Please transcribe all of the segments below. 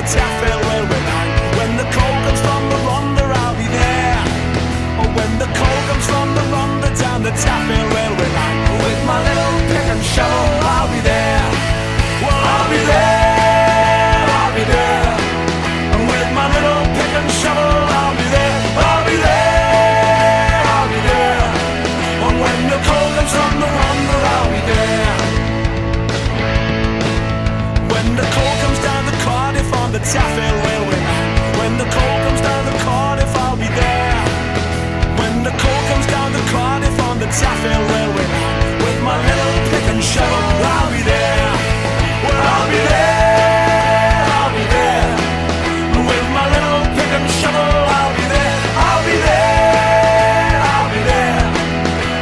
Taffel railway line. When the coal comes from the Rhondda, I'll be there. Or when the coal comes from the Rhondda down the Taffel railway line. With my little pick and shovel, I'll be there. Well, I'll be there, I'll be there. And with my little pick and shovel, I'll be there, I'll be there, I'll be there. And when the coal comes from the Rhondda, I'll be there. When the coal comes down to Cardiff on the Taffel railway line. When the coal comes down to Cardiff, I'll be there. When the coal comes down to Cardiff on the Taffel railway line. With my little pick and shovel, I'll be there. Well, I'll be there, I'll be there. With my little pick and shovel, I'll be there, I'll be there, I'll be there.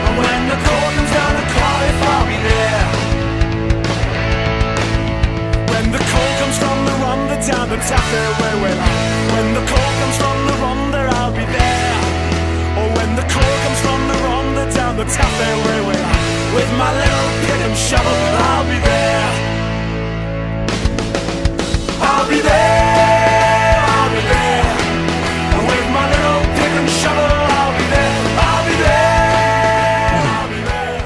And when the coal comes down to Cardiff, I'll be there. When the coal comes from the Rhondda down the Taffel railway line. When the coal comes from the Rhondda, I'll be there. Or when the coal comes from the Rhondda down the Taffel railway line. With my little pick and shovel, I'll be there. I'll be there, I'll be there. And with my little pick and shovel, I'll be there, I'll be there, I'll be there.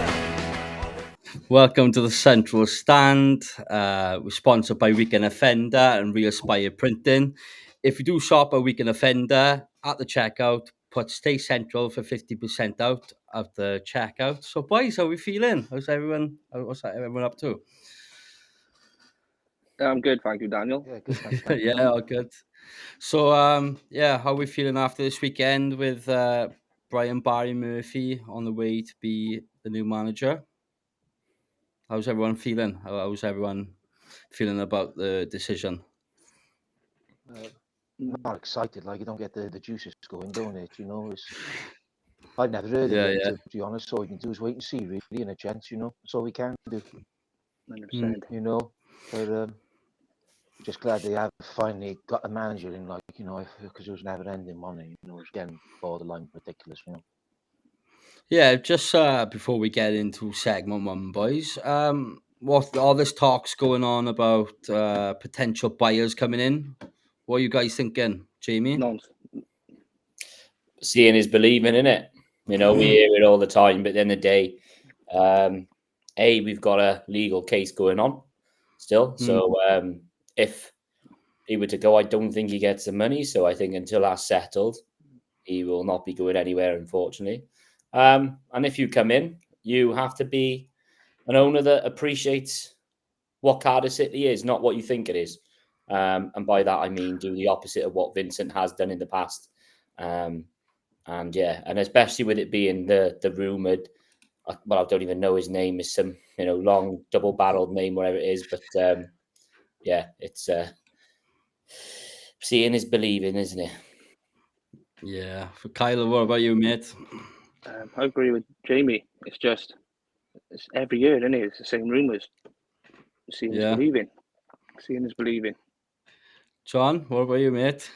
Welcome to the Central Stand. We're sponsored by Weekend Offender and Reaspire Printing. If you do shop at Weekend Offender, at the checkout, put Stay Central for 50% out of the checkout. So, boys, how are we feeling? What's everyone up to? I'm good, thank you, Daniel. Yeah, good. Thanks, Yeah, all good. So, how are we feeling after this weekend with Brian Barry Murphy on the way to be the new manager? How's everyone feeling? How's everyone feeling about the decision? Not excited. Like, you don't get the juices going, don't it? You know, I've never heard of it, to be honest. So all we can do is wait and see, really, in a chance, you know. That's all we can do. 100%. You know, but just glad they have finally got a manager in, like, you know, because it was never ending money. You know, it was getting borderline ridiculous, you know. Yeah, just before we get into segment one, boys, what all this talk's going on about potential buyers coming in? What are you guys thinking, Jamie? Seeing is believing, in it. You know, we hear it all the time, but at the end of the day, we've got a legal case going on still. So if he were to go, I don't think he gets the money. So I think until that's settled, he will not be going anywhere, unfortunately. And if you come in, you have to be an owner that appreciates what Cardiff City is, not what you think it is. And by that, I mean do the opposite of what Vincent has done in the past. And especially with it being the rumoured, well, I don't even know his name, is some, long double-barreled name, whatever it is. But it's seeing is believing, isn't it? Yeah. For Kyla, what about you, mate? I agree with Jamie. It's every year, isn't it? It's the same rumours. Seeing is believing. Seeing is believing. John, what about you, mate?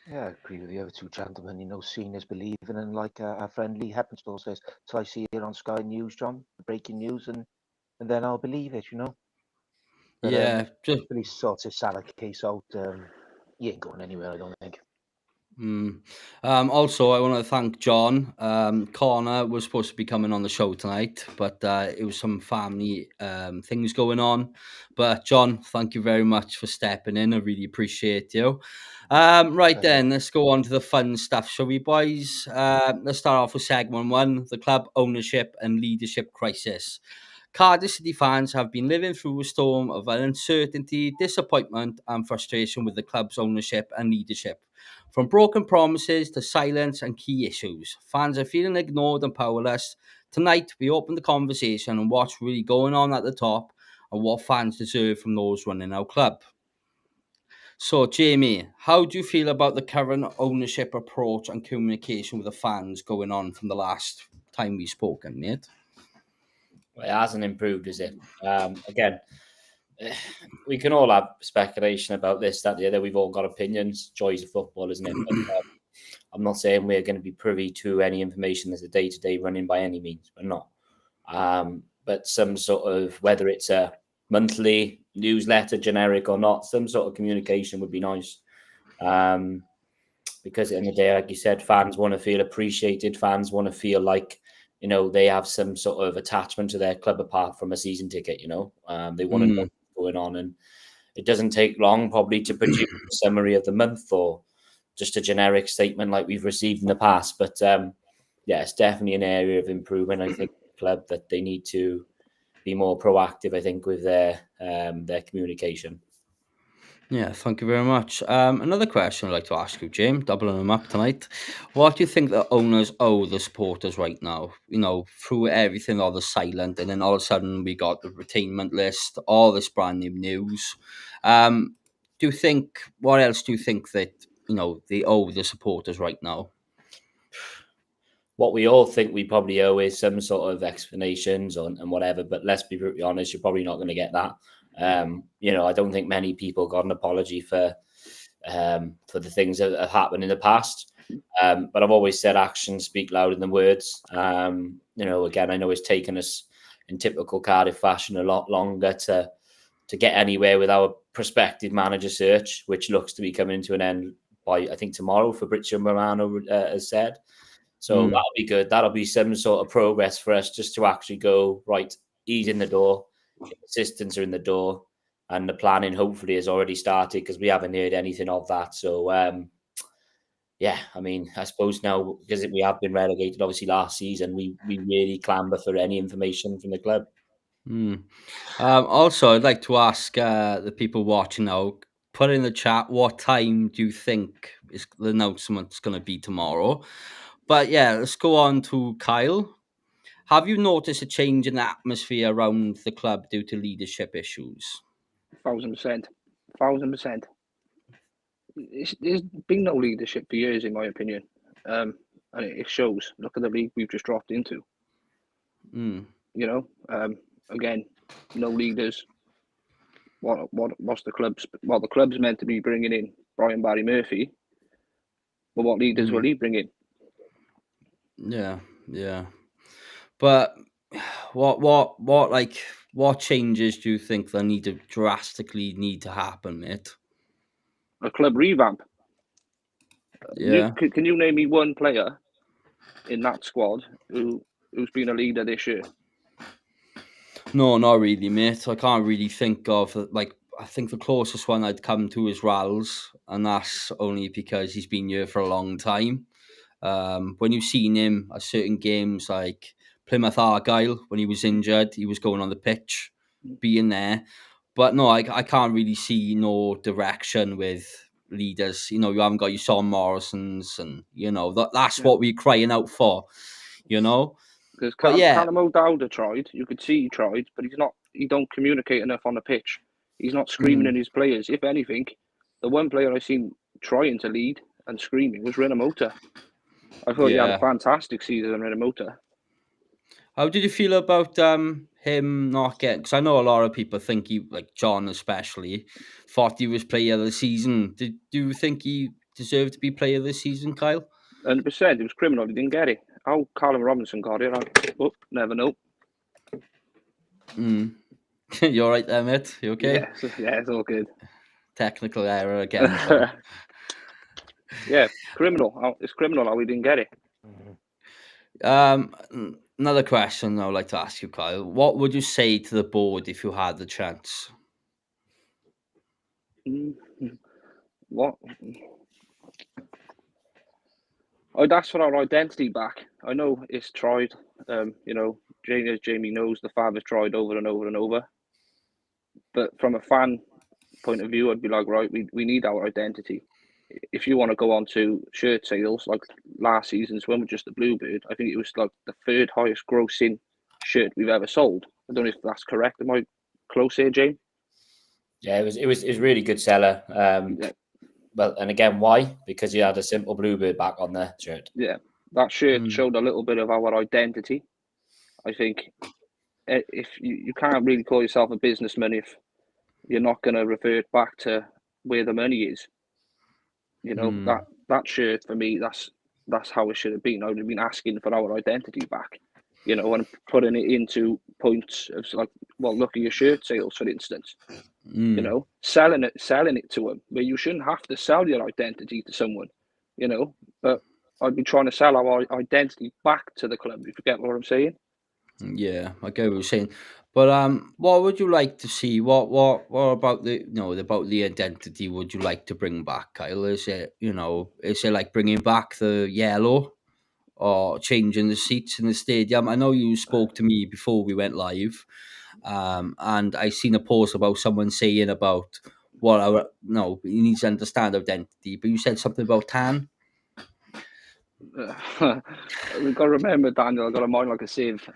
Yeah, I agree with the other two gentlemen. You know, seeing is believing, and like our friend Lee Heppenstall says, "So I see it on Sky News, John, breaking news, and then I'll believe it." You know. But, just really sorts his Salah case out. He ain't going anywhere, I don't think. Also, I want to thank John. Connor was supposed to be coming on the show tonight, but it was some family things going on. But John, thank you very much for stepping in. I really appreciate you. Then, let's go on to the fun stuff, shall we, boys? Let's start off with segment one, the club ownership and leadership crisis. Cardiff City fans have been living through a storm of uncertainty, disappointment and frustration with the club's ownership and leadership. From broken promises to silence and key issues, fans are feeling ignored and powerless. Tonight, we open the conversation on what's really going on at the top and what fans deserve from those running our club. So, Jamie, how do you feel about the current ownership approach and communication with the fans going on from the last time we've spoken, mate? Well, it hasn't improved, is it? Again, we can all have speculation about this, that, the other. We've all got opinions. Joys of football, isn't it? But, I'm not saying we're going to be privy to any information that's a day-to-day running by any means. We're not. But some sort of, whether it's a monthly, newsletter, generic or not, some sort of communication would be nice. Because at the end of the day, like you said, fans want to feel appreciated. Fans want to feel like, they have some sort of attachment to their club apart from a season ticket, They want to know what's going on. And it doesn't take long probably to produce a summary of the month or just a generic statement like we've received in the past. But it's definitely an area of improvement, I think, the club, that they need to be more proactive, I think, with their communication. Yeah, thank you very much. Another question I'd like to ask you, James, doubling them up tonight. What do you think the owners owe the supporters right now? Through everything, all the silent, and then all of a sudden we got the retainment list, all this brand new news. What else do you think that, they owe the supporters right now? What we all think we probably owe is some sort of explanations and whatever, but let's be brutally honest, you're probably not going to get that. I don't think many people got an apology for the things that have happened in the past. But I've always said actions speak louder than words. Again, I know it's taken us in typical Cardiff fashion a lot longer to get anywhere with our prospective manager search, which looks to be coming to an end by, I think, tomorrow for Pritchard Morano, has said. So that'll be good. That'll be some sort of progress for us just to actually go, right, he's in the door, assistants are in the door, and the planning hopefully has already started because we haven't heard anything of that. So, I suppose now, because we have been relegated, obviously, last season, we really clamber for any information from the club. Also, I'd like to ask the people watching now, put in the chat, what time do you think is the announcement's going to be tomorrow? But yeah, let's go on to Kyle. Have you noticed a change in the atmosphere around the club due to leadership issues? 1,000%. 1,000%. There's been no leadership for years, in my opinion. And it shows. Look at the league we've just dropped into. Again, no leaders. What's the club's? Well, the club's meant to be bringing in Brian Barry Murphy, but what leaders will he bring in? Yeah. But what changes do you think that drastically need to happen, mate? A club revamp. Yeah. Can you name me one player in that squad who's been a leader this year? No, not really, mate. I can't really think of I think the closest one I'd come to is Ralls, and that's only because he's been here for a long time. When you've seen him at certain games like Plymouth Argyle, when he was injured, he was going on the pitch, being there. But no, I can't really see no direction with leaders. You haven't got your Son Morrisons, and that's what we're crying out for. Because Callum O'Dowd tried. You could see he tried, but he's not. He don't communicate enough on the pitch. He's not screaming at his players. If anything, the one player I seen trying to lead and screaming was Renemota. I thought he had a fantastic season in Renemota. How did you feel about him not getting? Because I know a lot of people think he, like John especially, thought he was player of the season. Do you think he deserved to be player of the season, Kyle? 100%. It was criminal. He didn't get it. How Callum Robinson got it, I never know. You all right there, mate? You okay? Yeah, it's all good. Technical error again. Yeah, criminal. It's criminal how we didn't get it. Another question I would like to ask you, Kyle. What would you say to the board if you had the chance? What? I'd ask for our identity back. I know it's tried. Jamie knows the FAB has tried over and over and over. But from a fan point of view, I'd be like, right, we need our identity. If you want to go on to shirt sales, like last season's one with just the Bluebird, I think it was like the third highest grossing shirt we've ever sold. I don't know if that's correct. Am I close here, James? Yeah, it was really good seller. Well, and again, why? Because you had a simple Bluebird back on the shirt. Yeah, that shirt showed a little bit of our identity. I think if you can't really call yourself a businessman if you're not going to revert back to where the money is. That shirt for me, that's how it should have been. I would have been asking for our identity back. you know, and putting it into points of like, well, look at your shirt sales, for instance. You know, selling it to them, where you shouldn't have to sell your identity to someone, you know. But I'd be trying to sell our identity back to the club. You forget what I'm saying? Yeah, I get what you're saying. But what would you like to see? What about about the identity would you like to bring back, Kyle? Is it like bringing back the yellow or changing the seats in the stadium? I know you spoke to me before we went live, and I seen a post about someone saying about he needs to understand identity, but you said something about tan. We've got to remember, Daniel, I've got a mind like a sieve.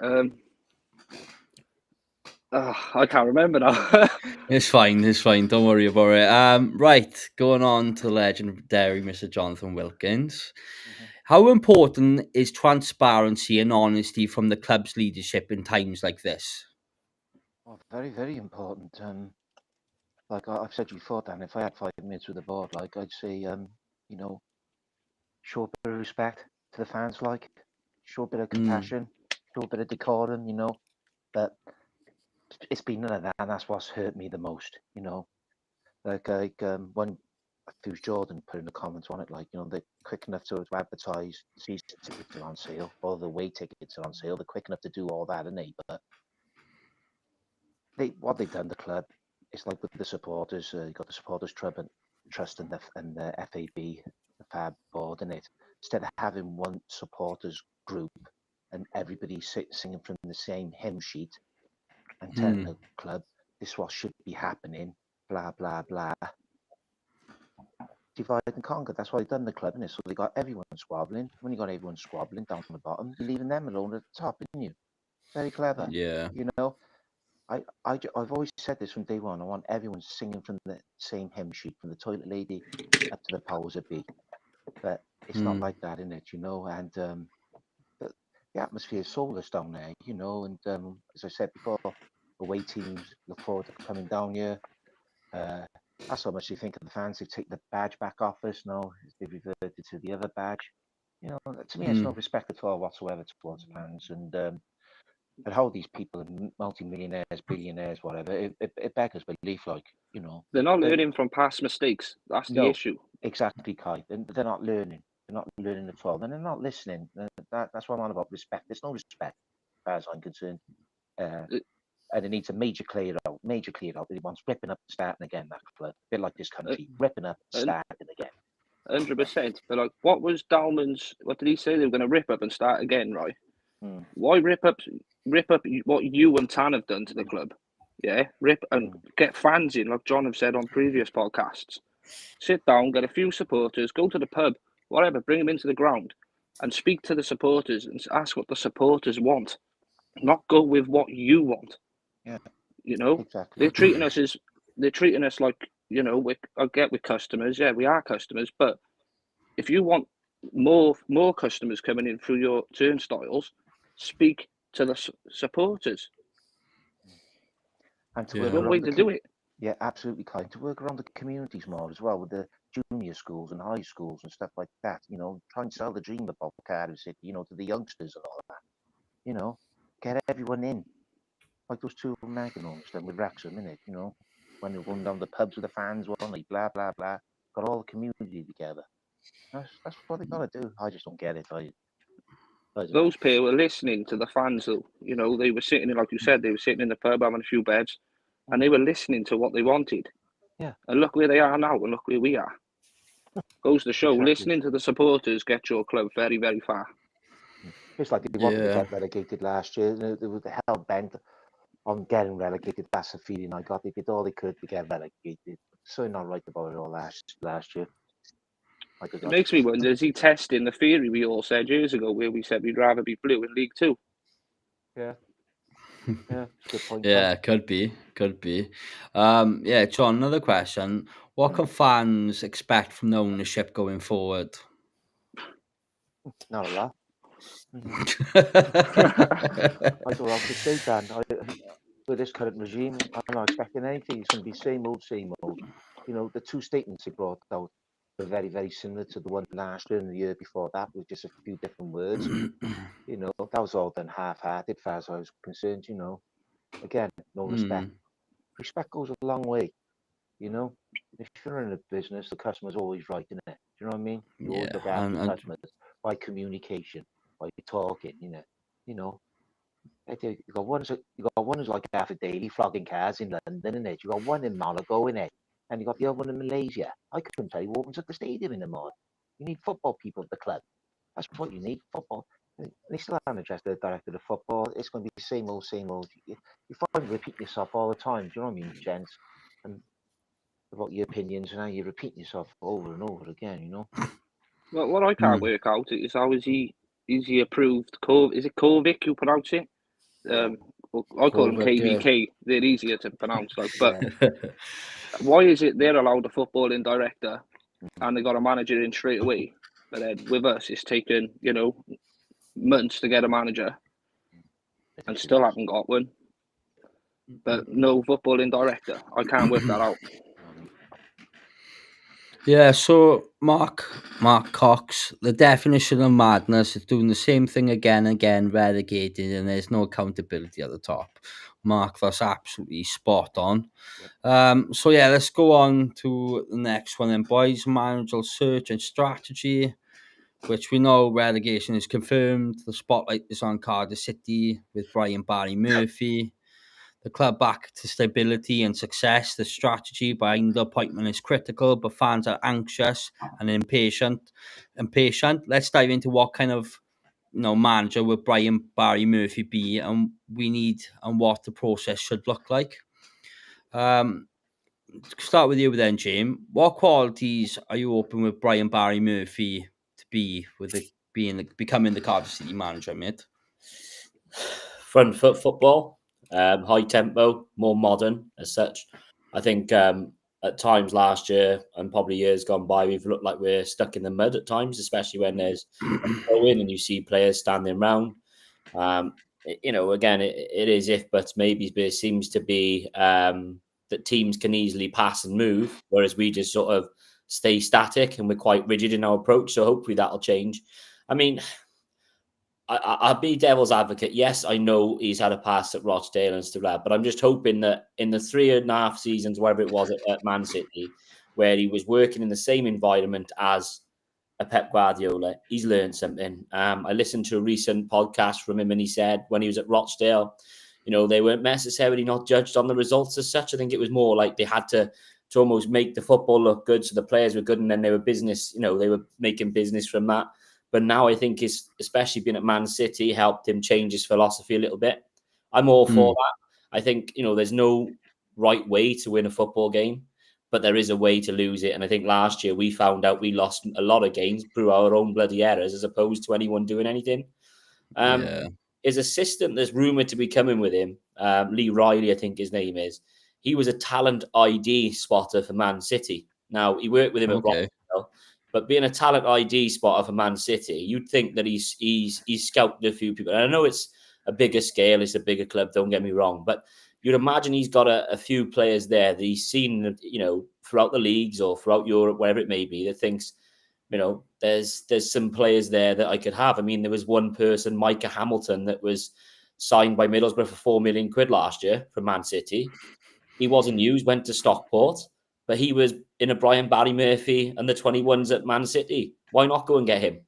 I can't remember now. It's fine. Don't worry about it. Right, going on to the legendary Mr. Jonathan Wilkins. How important is transparency and honesty from the club's leadership in times like this? Oh, very, very important. Like I've said before, Dan, if I had 5 minutes with the board, like I'd say, you know, show a bit of respect to the fans, like show a bit of compassion, show a bit of decorum, you know. But it's been none of that, and that's what's hurt me the most, you know. Like when I think it was Jordan put in the comments on it, like, you know, they're quick enough to advertise season tickets are on sale, or the away tickets are on sale. They're quick enough to do all that, aren't they? But what they've done, the club, it's like with the supporters. You got the supporters trust and the FAB, the FAB board in it. Instead of having one supporters group and everybody singing from the same hymn sheet and telling the club this is what should be happening, blah blah blah. Divide and conquer. That's why they've done the club, innit? So they got everyone squabbling. When you got everyone squabbling down the bottom, you're leaving them alone at the top, isn't you? Very clever. Yeah. You know, I've always said this from day one. I want everyone singing from the same hymn sheet, from the toilet lady up to the powers that be. But it's not like that, innit? You know, and the atmosphere is soulless down there, you know. And as I said before, away teams look forward to coming down here. That's how much you think of the fans. They take the badge back off us now. They've reverted to the other badge. You know, to me, it's no respect at all whatsoever towards fans. And how these people are multi-millionaires, billionaires, whatever, it beggars belief, like, you know. They're not learning from past mistakes. That's the issue. Exactly, Kai. They're not learning. They're not learning at all. And they're not listening. That's what I'm on about, respect. There's no respect, as far as I'm concerned. And it needs a major clear out. It wants ripping up and starting again, that club. A bit like this country, ripping up and starting again. 100%. But like, what was Dalman's? What did he say? They were going to rip up and start again, right? Why rip up what you and Tan have done to the club? Yeah, rip and get fans in, like John have said on previous podcasts. Sit down, get a few supporters, go to the pub, whatever, bring them into the ground, and speak to the supporters and ask what the supporters want, not go with what you want. Yeah, you know, exactly. they're treating us like, you know, I get with customers. Yeah, we are customers, but if you want more customers coming in through your turnstiles, speak to the supporters. And to work around way to do it. Yeah, absolutely, kind. To work around the communities more as well, with the junior schools and high schools and stuff like that. You know, try and sell the dream about Cardiff City, you know, to the youngsters and all that. You know, get everyone in. Like those two Magnums done with Wrexham, innit? You know, when they're going down the pubs with the fans, like blah blah blah, got all the community together. That's what they gotta do. I just don't get it. Those people were listening to the fans, though. You know, they were sitting, like you said, they were sitting in the pub having a few beds, and they were listening to what they wanted. Yeah. And look where they are now, and look where we are. Goes to show, Exactly. listening to the supporters gets your club very, very far. It's like they wanted to get relegated last year. They were hell bent on getting relegated. That's the feeling I got. They did all they could to get relegated. So not right about it all last year. It makes me wonder, is he testing the theory we all said years ago, where we said we'd rather be blue in League Two? Yeah. Yeah, good point. Yeah, could be. Yeah, John, another question. What can fans expect from the ownership going forward? Not a lot. I don't know what to say, Dan. With this current regime, I'm not expecting anything. It's going to be same old. You know, the two statements they brought out very, very similar to the one last year and the year before that, with just a few different words. You know, that was all done half-hearted, as far as I was concerned. You know, again, no respect. Respect goes a long way. You know, if you're in a business, the customer's always right, isn't it? Do you know what I mean? You always Yeah, look after your and customers by communication, by talking. You know. I think you got one who's like half a daily flogging cars in London, innit? You got one in Monaco, innit? And you got the other one in Malaysia. I couldn't tell you what opens at the stadium in the morning. You need football people at the club. That's what you need. Football. And they still haven't addressed the director of football. It's going to be the same old, same old. You find repeating yourself all the time. Do you know what I mean, gents? And about your opinions and how you repeat yourself over and over again. You know. Well, what I can't work out is how is he approved? Is it Kovic you pronounce it? Well, I call them Kovac, yeah. KVK. They're easier to pronounce, like. But Yeah. why is it they're allowed a footballing director and they got a manager in straight away? But then with us, it's taken months to get a manager, and still haven't got one. But no footballing director. I can't work that out. Yeah, so Mark Cox, the definition of madness is doing the same thing again and again, relegated, and there's no accountability at the top. Mark, that's absolutely spot on. So yeah, let's go on to the next one then, boys. Managerial search and strategy, which we know relegation is confirmed. The spotlight is on Cardiff City with Barry Murphy. The club back to stability and success. The strategy behind the appointment is critical, but fans are anxious and impatient. Let's dive into what kind of manager would Barry Murphy be, and what the process should look like. Start with you then, James. What qualities are you hoping with Barry Murphy to be with becoming the Cardiff City manager, mate? Front foot football, high tempo, more modern as such. I think at times last year and probably years gone by, we've looked like we're stuck in the mud at times, especially when there's a throw in and you see players standing around. Again, it is if buts, maybes, but it seems to be that teams can easily pass and move, whereas we just sort of stay static and we're quite rigid in our approach. So hopefully that'll change. I mean, I'll be devil's advocate. Yes, I know he's had a pass at Rochdale and stuff like that, but I'm just hoping that in the 3.5 seasons, whatever it was at Man City, where he was working in the same environment as a Pep Guardiola, he's learned something. I listened to a recent podcast from him, and he said when he was at Rochdale, they weren't necessarily not judged on the results as such. I think it was more like they had to almost make the football look good, so the players were good, and then they were business. They were making business from that. But now I think especially being at Man City, helped him change his philosophy a little bit. I'm all for that. I think, there's no right way to win a football game, but there is a way to lose it. And I think last year we found out we lost a lot of games through our own bloody errors as opposed to anyone doing anything. Is a system that's rumoured to be coming with him. Lee Riley, I think his name is. He was a talent ID spotter for Man City. Now, he worked with him at Rochdale. But being a talent ID spotter for Man City, you'd think that he's scouted a few people. And I know it's a bigger scale, it's a bigger club, don't get me wrong. But you'd imagine he's got a few players there that he's seen, throughout the leagues or throughout Europe, wherever it may be, that thinks, there's some players there that I could have. I mean, there was one person, Micah Hamilton, that was signed by Middlesbrough for £4 million last year from Man City. He wasn't used, went to Stockport. But he was in a Barry Murphy and the 21s at Man City. Why not go and get him?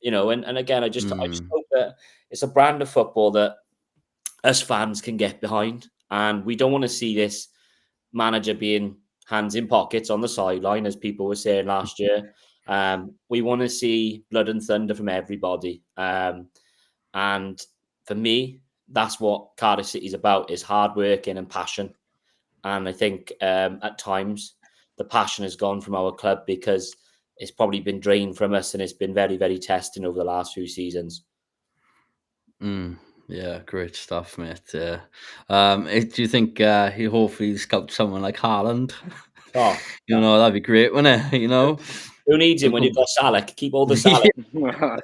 And again, I just hope that it's a brand of football that us fans can get behind. And we don't want to see this manager being hands in pockets on the sideline, as people were saying last year. We want to see blood and thunder from everybody. And for me, that's what Cardiff City is about, is hard working and passion. And I think at times the passion has gone from our club because it's probably been drained from us, and it's been very, very testing over the last few seasons. Yeah, great stuff, mate. Do you think he hopefully scout someone like Haaland? That'd be great, wouldn't it? Who needs him when you've got Salah? Keep all the Salah.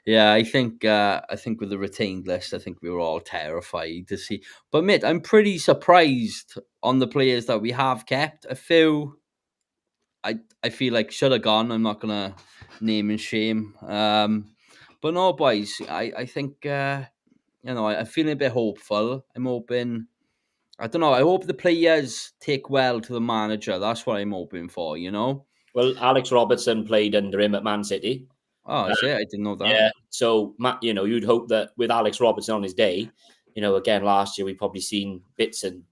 Yeah, I think with the retained list, I think we were all terrified to see. But mate, I'm pretty surprised on the players that we have kept. A few I feel like should have gone. I'm not gonna name and shame. But no, boys, I think I'm feeling a bit hopeful. I'm hoping. I don't know. I hope the players take well to the manager. That's what I'm hoping for. Well, Alex Robertson played under him at Man City. Oh, is it? I didn't know that. Yeah. So, you'd hope that with Alex Robertson on his day, again, last year we've probably seen bits and,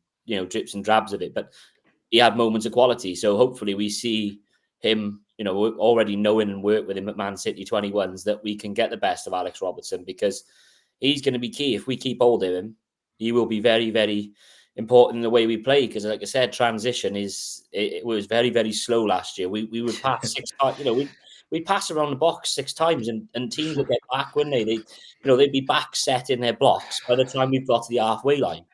drips and drabs of it, but he had moments of quality. So hopefully we see him, already knowing and work with him at Man City 21s, that we can get the best of Alex Robertson, because he's going to be key. If we keep hold of him, he will be very, very important in the way we play. Because, like I said, transition it was very, very slow last year. We would pass 6 times, we'd pass around the box 6 times, and teams would get back, wouldn't they? They'd be back set in their blocks by the time we've got to the halfway line.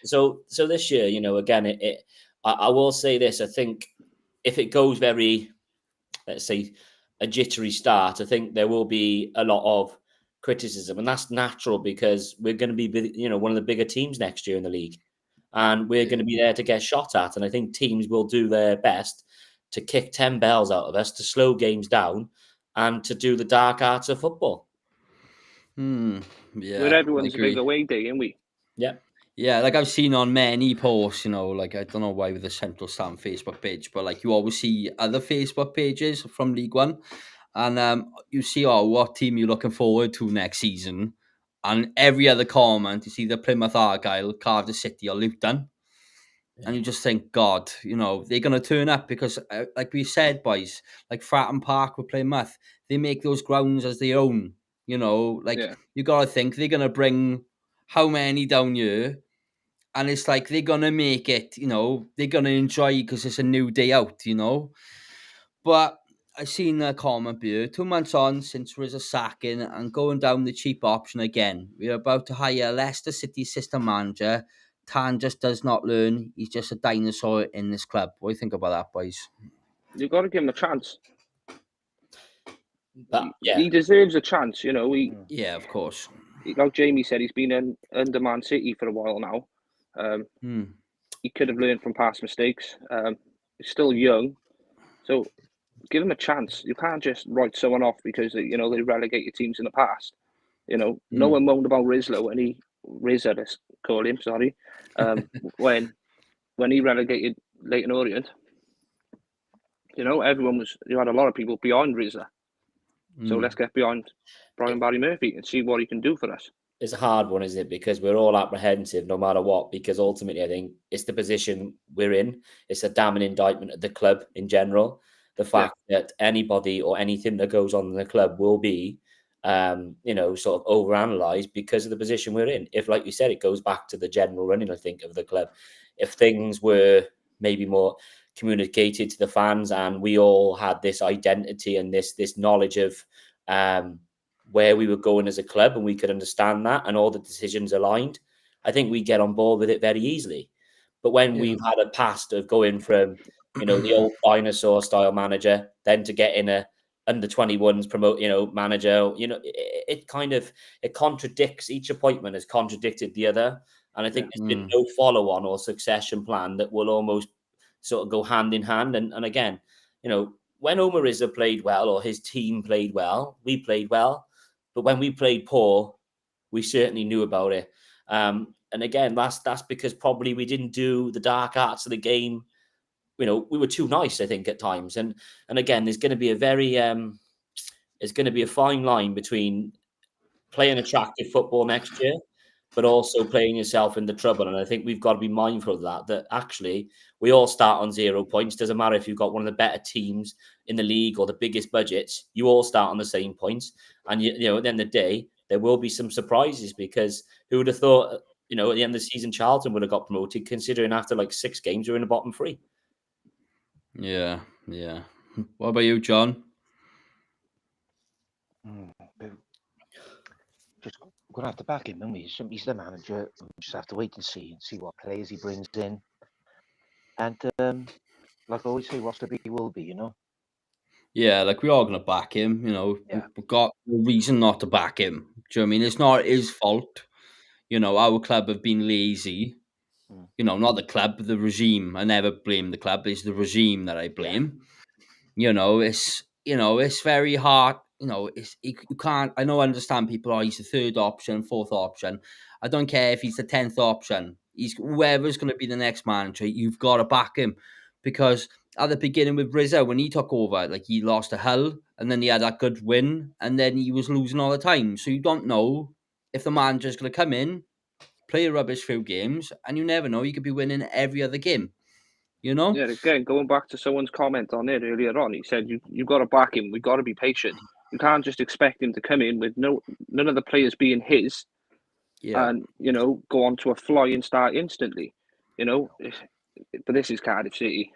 So this year, again, I will say this. I think if it goes very, let's say, a jittery start, I think there will be a lot of criticism, and that's natural because we're going to be, one of the bigger teams next year in the league, and we're going to be there to get shot at. And I think teams will do their best to kick 10 bells out of us, to slow games down, and to do the dark arts of football. Yeah, Where everyone's a big away day, ain't we? Yeah. Yeah, like I've seen on many posts, like I don't know why with the Central Stand Facebook page, but like you always see other Facebook pages from League One, and you see, what team you're looking forward to next season, and every other comment is either Plymouth Argyle, Cardiff City, or Luton, and you just think, God, they're gonna turn up because, like we said, boys, like Fratton Park with Plymouth, they make those grounds as their own. You gotta think they're gonna bring how many down here. And it's like they're going to make it, they're going to enjoy because it's a new day out, But I've seen a comment here, 2 months on since there was a sacking and going down the cheap option again. We're about to hire Leicester City assistant manager. Tan just does not learn. He's just a dinosaur in this club. What do you think about that, boys? You've got to give him a chance. But, yeah. He deserves a chance, Yeah, of course. Like Jamie said, he's been under Man City for a while now. He could have learned from past mistakes. He's still young, so give him a chance. You can't just write someone off because they relegated teams in the past. No one moaned about Rizzo, let's call him. Sorry, when he relegated Leyton Orient. Everyone was. You had a lot of people behind Rizzo. So let's get behind Brian Barry Murphy and see what he can do for us. It's a hard one, isn't it? Because we're all apprehensive no matter what, because ultimately I think it's the position we're in. It's a damning indictment of the club in general. The fact that anybody or anything that goes on in the club will be, sort of overanalyzed because of the position we're in. If, like you said, it goes back to the general running, I think, of the club. If things were maybe more communicated to the fans and we all had this identity and this knowledge of where we were going as a club and we could understand that and all the decisions aligned, I think we get on board with it very easily. But when we've had a past of going from, the old dinosaur style manager, then to get in a under 21s promote, manager, it contradicts. Each appointment has contradicted the other. And I think there's been no follow on or succession plan that will almost sort of go hand in hand. And again, when Omar Rizza played well or his team played well, we played well. But when we played poor, we certainly knew about it. And again, that's because probably we didn't do the dark arts of the game. We were too nice, I think, at times. And again, there's going to be a fine line between playing attractive football next year, but also playing yourself into trouble. And I think we've got to be mindful of that actually we all start on 0 points. Doesn't matter if you've got one of the better teams in the league or the biggest budgets, you all start on the same points. And, at the end of the day, there will be some surprises because who would have thought, at the end of the season, Charlton would have got promoted, considering after like 6 games, we're in the bottom 3. Yeah. What about you, John? Just going to have to back him, and he's the manager. We just have to wait and see what players he brings in. And like I always say, what's to be will be, Yeah, like we're all going to back him, We've got no reason not to back him. Do you know what I mean? It's not his fault. Our club have been lazy. You know, not the club, the regime. I never blame the club. It's the regime that I blame. It's very hard. You can't. I understand people. Oh, he's the third option, fourth option. I don't care if he's the 10th option. He's whoever's going to be the next manager. You've got to back him, because at the beginning with Rizzo, when he took over, like, he lost to Hull, and then he had that good win, and then he was losing all the time. So you don't know if the manager's going to come in, play a rubbish few games, and you never know. You could be winning every other game. Yeah, again, going back to someone's comment on it earlier on, he said you've got to back him. We've got to be patient. You can't just expect him to come in with none of the players being his, Yeah. and go on to a flying start instantly. But this is Cardiff City.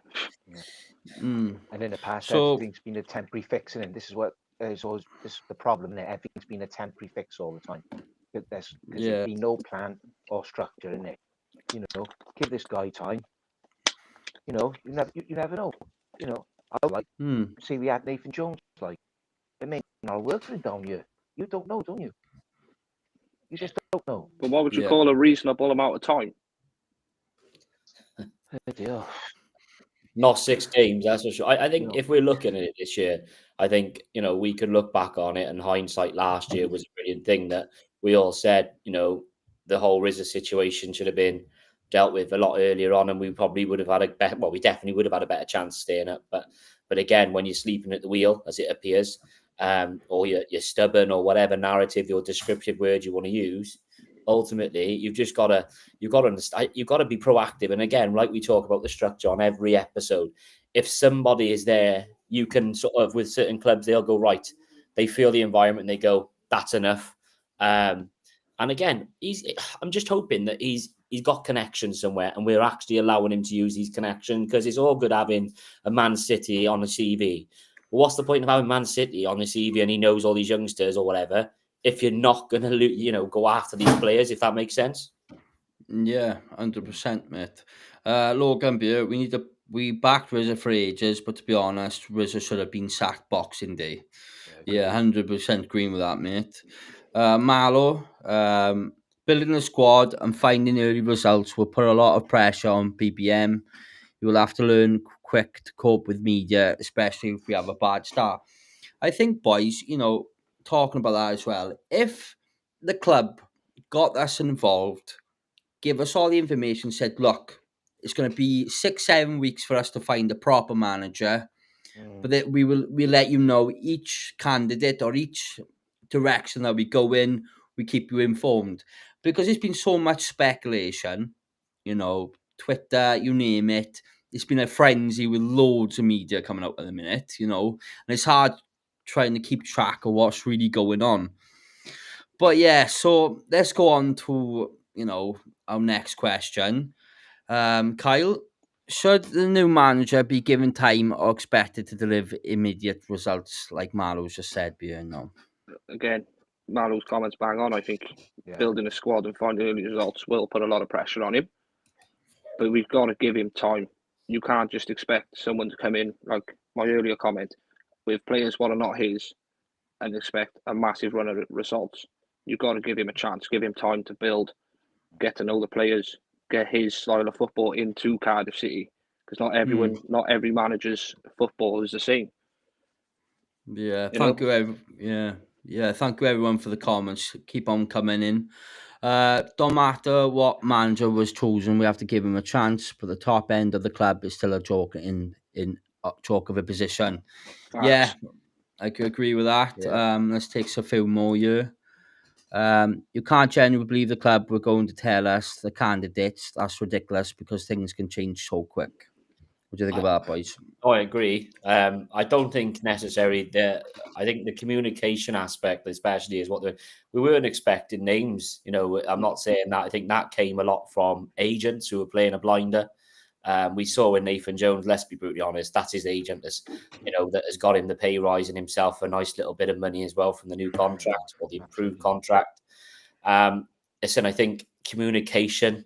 Mm. And in the past, So- everything's been a temporary fix, and this is what is always the problem. That everything's been a temporary fix all the time. There's been no plan or structure in it. Give this guy time. You never know. See, we had Nathan Jones. Like, it may not work for him down here. You don't know, don't you? You just don't know. But what would you Yeah. call a reasonable amount of time? Oh, dear. Not 6 games, that's for sure. I think No. if we're looking at it this year, I think, we could look back on it, and hindsight last year was a brilliant thing that we all said, the whole Rizza situation should have been dealt with a lot earlier on, and we probably would have had we definitely would have had a better chance staying up. But again, when you're sleeping at the wheel, as it appears, or you're stubborn, or whatever narrative or descriptive word you want to use, ultimately you've got to understand, you've got to be proactive. And again, like we talk about the structure on every episode, if somebody is there, you can sort of, with certain clubs, they'll go, right, they feel the environment, they go, that's enough. And again, I'm just hoping that he's got connections somewhere, and we're actually allowing him to use these connections, because it's all good having a Man City on a CV. But what's the point of having Man City on the CV and he knows all these youngsters or whatever, if you're not going to, go after these players, if that makes sense? Yeah, 100%, mate. Logan Beer, we backed Rizza for ages, but to be honest, Rizza should have been sacked Boxing Day. Yeah, 100% green with that, mate. Malo, building a squad and finding early results will put a lot of pressure on BBM. You will have to learn quick to cope with media, especially if we have a bad start. I think, boys, talking about that as well, if the club got us involved, give us all the information, said, look, it's going to be 6-7 weeks for us to find a proper manager, but that we'll let you know each candidate or each direction that we go in, we keep you informed. Because there's been so much speculation, Twitter, you name it. It's been a frenzy with loads of media coming out at the minute, and it's hard trying to keep track of what's really going on. But yeah, so let's go on to, our next question. Kyle, should the new manager be given time or expected to deliver immediate results, like Marlo's just said, no? Again, Marlo's comments bang on. I think building a squad and finding early results will put a lot of pressure on him. But we've got to give him time. You can't just expect someone to come in, like my earlier comment, with players what are not his, and expect a massive run of results. You've got to give him a chance, give him time to build, get to know the players, get his style of football into Cardiff City. Because not every manager's football is the same. Yeah, thank you everyone for the comments. Keep on coming in. Don't matter what manager was chosen, we have to give him a chance. But the top end of the club is still a joke in joke of a position. Facts. Yeah, I could agree with that. Yeah. Let's take a few more here. You can't genuinely believe the club were going to tell us the candidates. That's ridiculous, because things can change so quick. What do you think about that, boys? Oh, I agree. I don't think necessarily I think the communication aspect, especially, is what we weren't expecting names. I'm not saying that. I think that came a lot from agents who were playing a blinder. We saw with Nathan Jones, let's be brutally honest, that's his agent that has got him the pay rise and himself a nice little bit of money as well from the new contract, or the improved contract. Listen, I think communication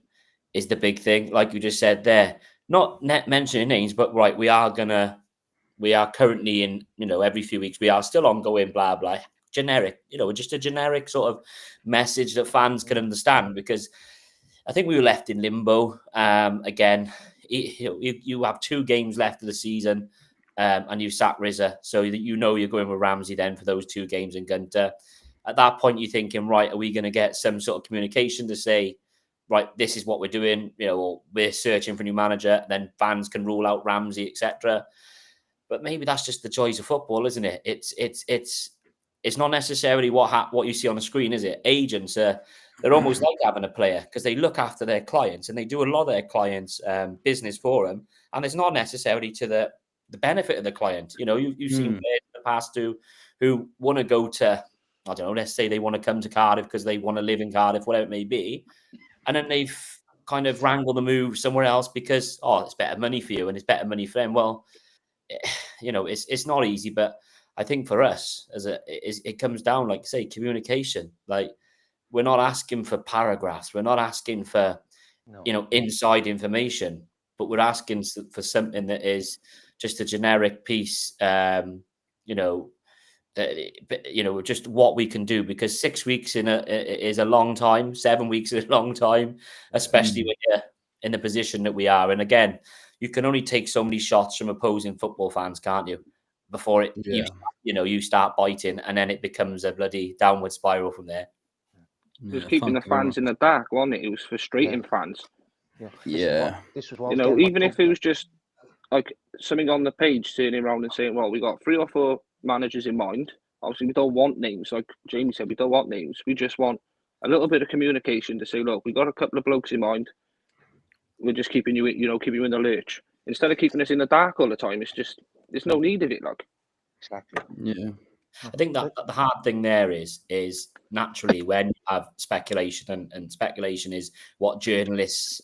is the big thing. Like you just said there, not mentioning names, but right, we are currently in, every few weeks, we are still ongoing, blah, blah, generic, just a generic sort of message that fans can understand, because I think we were left in limbo. Again, you have 2 games left of the season, and you sack Rizza, so you know you're going with Ramsey then for those 2 games in Gunter. At that point, you're thinking, right, are we going to get some sort of communication to say, right, this is what we're doing, or we're searching for a new manager, then fans can rule out Ramsey, etc. But maybe that's just the joys of football, isn't it? It's not necessarily what you see on the screen, is it? Agents they're almost like having a player because they look after their clients and they do a lot of their clients' business for them, and it's not necessarily to the benefit of the client. You've seen players in the past who want to go to, I don't know, let's say they want to come to Cardiff because they want to live in Cardiff, whatever it may be, and then they've kind of wrangled the move somewhere else because it's better money for you and it's better money for them. Well, it's not easy, but I think for us it comes down, like say, communication. Like, we're not asking for paragraphs, we're not asking for inside information, but we're asking for something that is just a generic piece. Just what we can do, because 6 weeks is a long time, 7 weeks is a long time, especially when you're in the position that we are. And again, you can only take so many shots from opposing football fans, can't you? Before you start biting, and then it becomes a bloody downward spiral from there. It was keeping the fans in the dark, wasn't it? It was frustrating fans. This was what even if it was just like something on the page turning around and saying, well, we got 3 or 4 managers in mind. Obviously, we don't want names. Like Jamie said, we don't want names. We just want a little bit of communication to say, look, we got a couple of blokes in mind. We're just keeping you in the lurch. Instead of keeping us in the dark all the time, there's no need of it, like. Exactly. Yeah. I think that the hard thing there is naturally when you have speculation, and speculation is what journalists,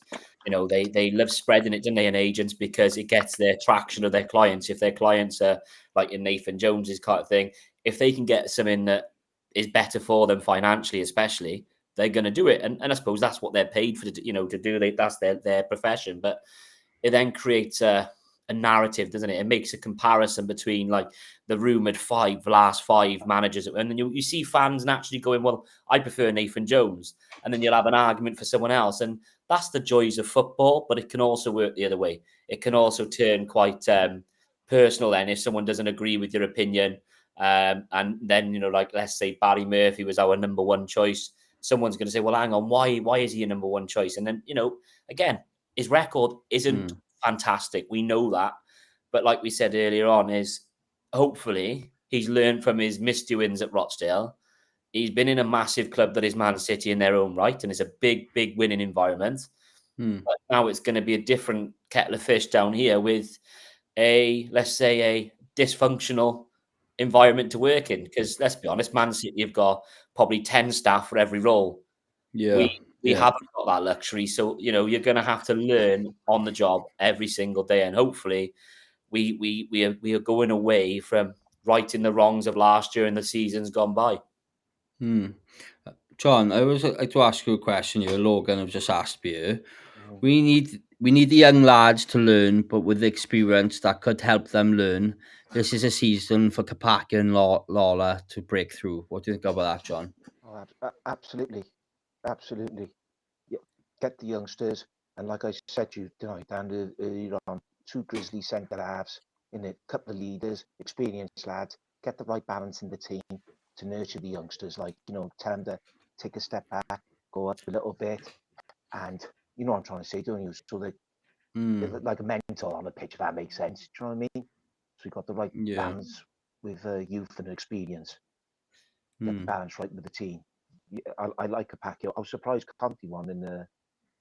they love spreading it, don't they, and agents, because it gets their traction of their clients. If their clients are like in Nathan Jones's kind of thing, if they can get something that is better for them financially, especially, they're going to do it. And I suppose that's what they're paid for, to do. That's their profession. But it then creates a narrative, doesn't it? It makes a comparison between like the rumoured last five managers. And then you see fans naturally going, well, I prefer Nathan Jones. And then you'll have an argument for someone else. And that's the joys of football, but it can also work the other way. It can also turn quite personal then if someone doesn't agree with your opinion. And then, like, let's say Barry Murphy was our number one choice. Someone's going to say, well, hang on, why is he a number one choice? And then, again, his record isn't fantastic. We know that. But like we said earlier on, is hopefully he's learned from his misdoings at Rochdale. He's been in a massive club that is Man City in their own right, and it's a big, big winning environment. But now it's going to be a different kettle of fish down here with let's say a dysfunctional environment to work in. Because let's be honest, Man City have got probably 10 staff for every role. Yeah. We haven't got that luxury. So, you're going to have to learn on the job every single day. And hopefully we are going away from righting the wrongs of last year and the seasons gone by. John, I was like to ask you a question here. Logan have just asked you. We need the young lads to learn, but with experience that could help them learn. This is a season for Kapaka and Lawler to break through. What do you think about that, John? Oh, absolutely. Yeah, get the youngsters, and like I said to you tonight, and earlier on, 2 Grizzly centre halves in a couple of leaders, experienced lads. Get the right balance in the team to nurture the youngsters. Like, tell them to take a step back, go up a little bit, and you know what I'm trying to say, don't you? So they're like a mentor on the pitch, if that makes sense. Do you know what I mean? So we got the right balance with youth and experience. Get the balance right with the team. Yeah, I like Kapaka. I was surprised Conte won in the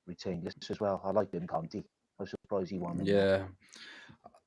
retained list as well. I like him, Conte. I was surprised he won. Yeah.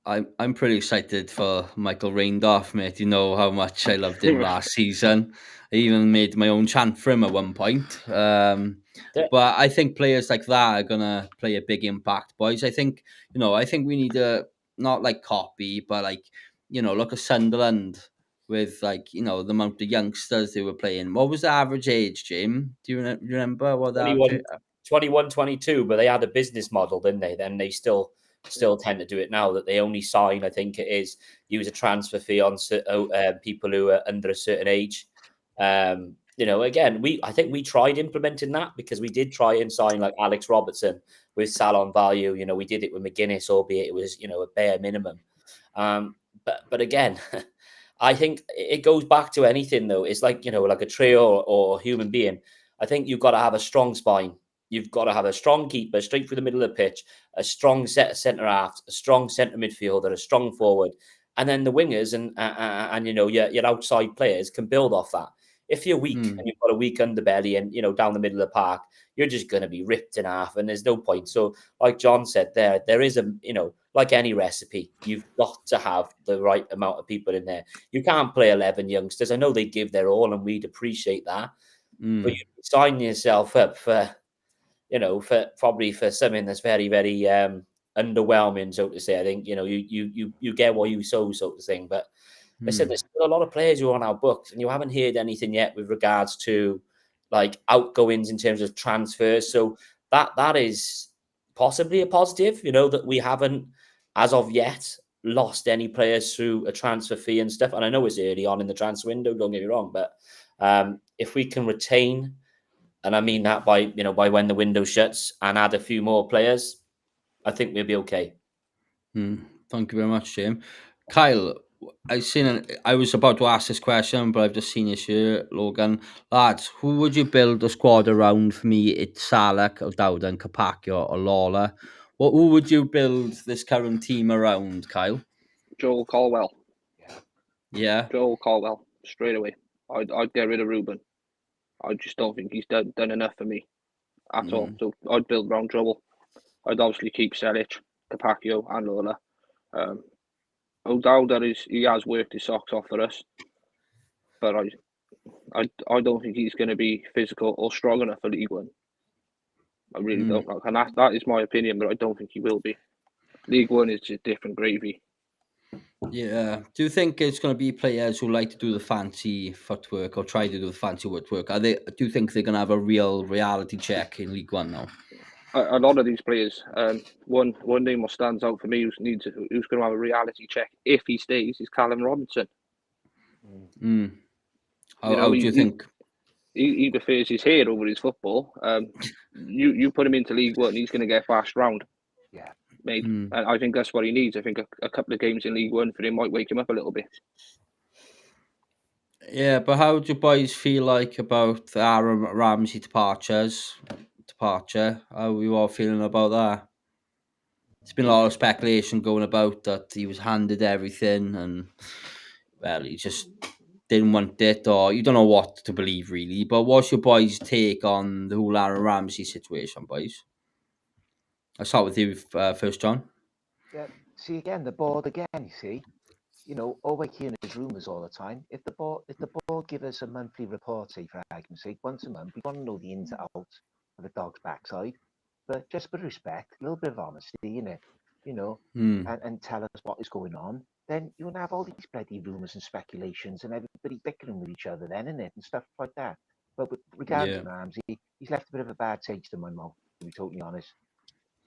I'm pretty excited for Michael Reindorf, mate. You know how much I loved him last season. I even made my own chant for him at one point. But I think players like that are gonna play a big impact, boys. I think we need to not like copy, but like look at Sunderland with like the amount of youngsters they were playing. What was the average age, Jim? Do you remember what that? 21, 22, but they had a business model, didn't they? Then they still tend to do it now, that they only sign, I think it is, use a transfer fee on people who are under a certain age. again, I think we tried implementing that because we did try and sign like Alex Robertson with salon value. We did it with McGuinness, albeit it was, a bare minimum. But again, I think it goes back to anything though. It's like, like a trio or a human being. I think you've got to have a strong spine. You've got to have a strong keeper straight through the middle of the pitch, a strong centre half, a strong centre midfielder, a strong forward, and then the wingers and your outside players can build off that. If you're weak and you've got a weak underbelly and down the middle of the park, you're just going to be ripped in half, and there's no point. So, like John said, there is like any recipe, you've got to have the right amount of people in there. You can't play 11 youngsters. I know they give their all, and we'd appreciate that, but you sign yourself up for something that's very, very underwhelming, so to say. I think you get what you sow, so to say. But I said there's still a lot of players who are on our books, and you haven't heard anything yet with regards to like outgoings in terms of transfers. So that is possibly a positive, that we haven't, as of yet, lost any players through a transfer fee and stuff. And I know it's early on in the transfer window, don't get me wrong, but if we can retain, and I mean that by when the window shuts, and add a few more players, I think we'll be okay. Thank you very much, Jim. Kyle, I was about to ask this question, but I've just seen this here, Logan. Lads, who would you build a squad around? For me, it's Salak, O'Dowd, and Capaccio or Lawler. Who would you build this current team around, Kyle? Joel Caldwell. Yeah. Joel Caldwell, straight away. I'd get rid of Ruben. I just don't think he's done enough for me at all. So I'd build around Joel. I'd obviously keep Selic, Capaccio, and Lawler. O'Dowd, he has worked his socks off for us, but I don't think he's going to be physical or strong enough for League One. I really don't. And that is my opinion, but I don't think he will be. League One is just different gravy. Yeah. Do you think it's going to be players who like to do the fancy footwork or try to do the fancy footwork? Do you think they're going to have a real reality check in League One now? A lot of these players, one name what stands out for me who's going to have a reality check if he stays is Callum Robinson. How do you think? He prefers his hair over his football. You put him into League One, he's going to get fast round. Yeah, mate. And I think that's what he needs. I think a couple of games in League One for him might wake him up a little bit. Yeah, but how do you boys feel like about Aaron Ramsey departure? How are you all feeling about that? There's been a lot of speculation going about that he was handed everything and, well, he just didn't want it, or you don't know what to believe, really. But what's your boys' take on the whole Aaron Ramsey situation, boys? I'll start with you first, John. Yeah, see, again, the board again, you see. All we're hearing is rumours all the time. If the board give us a monthly report, say, for argument's sake, once a month, we want to know the ins and outs of a dog's backside. But just with respect, a little bit of honesty in it, and tell us what is going on, then you won't have all these bloody rumours and speculations and everybody bickering with each other then, innit, and stuff like that. But with regards to Ramsey, he's left a bit of a bad taste in my mouth, to be totally honest.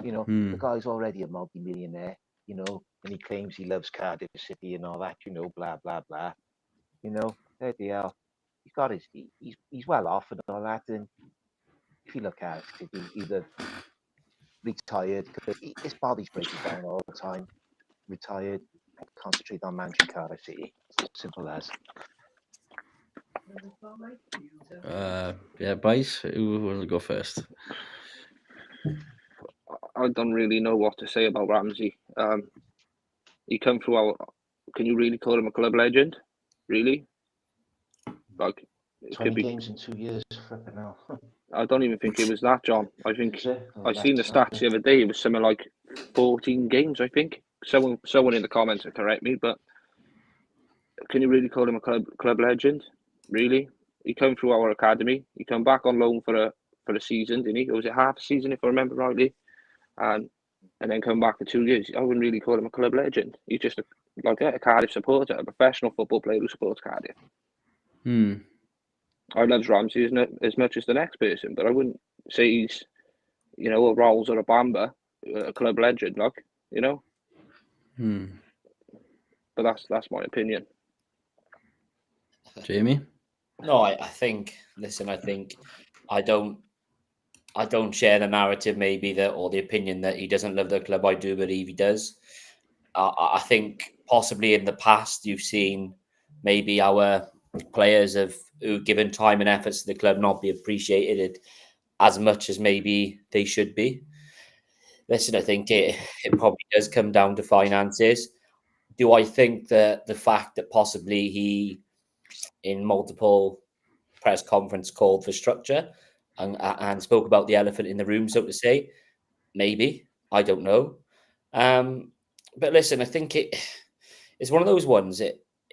The guy's already a multi-millionaire, and he claims he loves Cardiff City and all that, blah, blah, blah. There they are. He's well off and all that. And if you look at it, he's either retired, because his body's breaking down all the time, retired, and concentrate on managing Cardiff City. It's as simple as. Yeah, boys, who will go first? I don't really know what to say about Ramsey. He come through our. Can you really call him a club legend? Really? Like 20 games in 2 years. Flipping hell. I don't even think it was that, John. I think I seen the stats the other day. It was something like 14 games. I think someone in the comments will correct me, but can you really call him a club legend? Really? He come through our academy. He come back on loan for a season, didn't he? Or was it half a season, if I remember rightly? And then come back for 2 years. I wouldn't really call him a club legend. He's just a Cardiff supporter, a professional football player who supports Cardiff. I love Ramsey as much as the next person, but I wouldn't say he's, a Rolls or a Bamba, a club legend, But that's my opinion. Jamie? No, I think. Listen, I don't. I don't share the narrative, maybe that, or the opinion that he doesn't love the club. I do believe he does. I think possibly in the past you've seen maybe our players who've given time and efforts to the club not be appreciated as much as maybe they should be. Listen, I think it probably does come down to finances. Do I think that the fact that possibly he, in multiple press conference, called for structure and spoke about the elephant in the room, so to say, maybe, I don't know. But listen, I think it's one of those ones.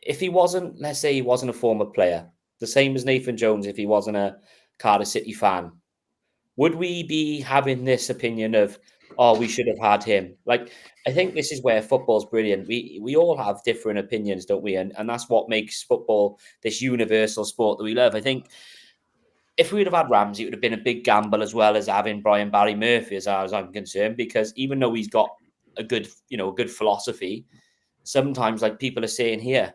If he wasn't, let's say he wasn't a former player, the same as Nathan Jones, if he wasn't a Cardiff City fan, would we be having this opinion of, oh, we should have had him? Like, I think this is where football's brilliant. We all have different opinions, don't we? And that's what makes football this universal sport that we love. I think if we would have had Ramsey, it would have been a big gamble as well as having Brian Barry Murphy, as far as I'm concerned, because even though he's got a good, a good philosophy, sometimes, like people are saying here,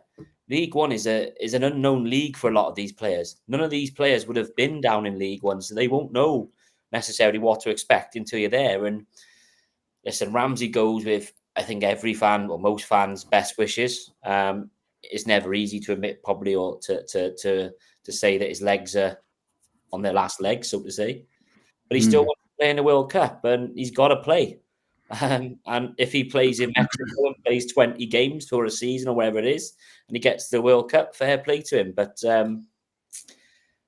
League One is an unknown league for a lot of these players. None of these players would have been down in League One, so they won't know necessarily what to expect until you're there. And listen, Ramsey goes with, I think, every fan or most fans' best wishes. It's never easy to admit, probably, or to say that his legs are on their last leg, so to say. But he still wants to play in the World Cup, and he's got to play. And if he plays in Mexico and plays 20 games for a season or whatever it is, and he gets the World Cup, fair play to him. But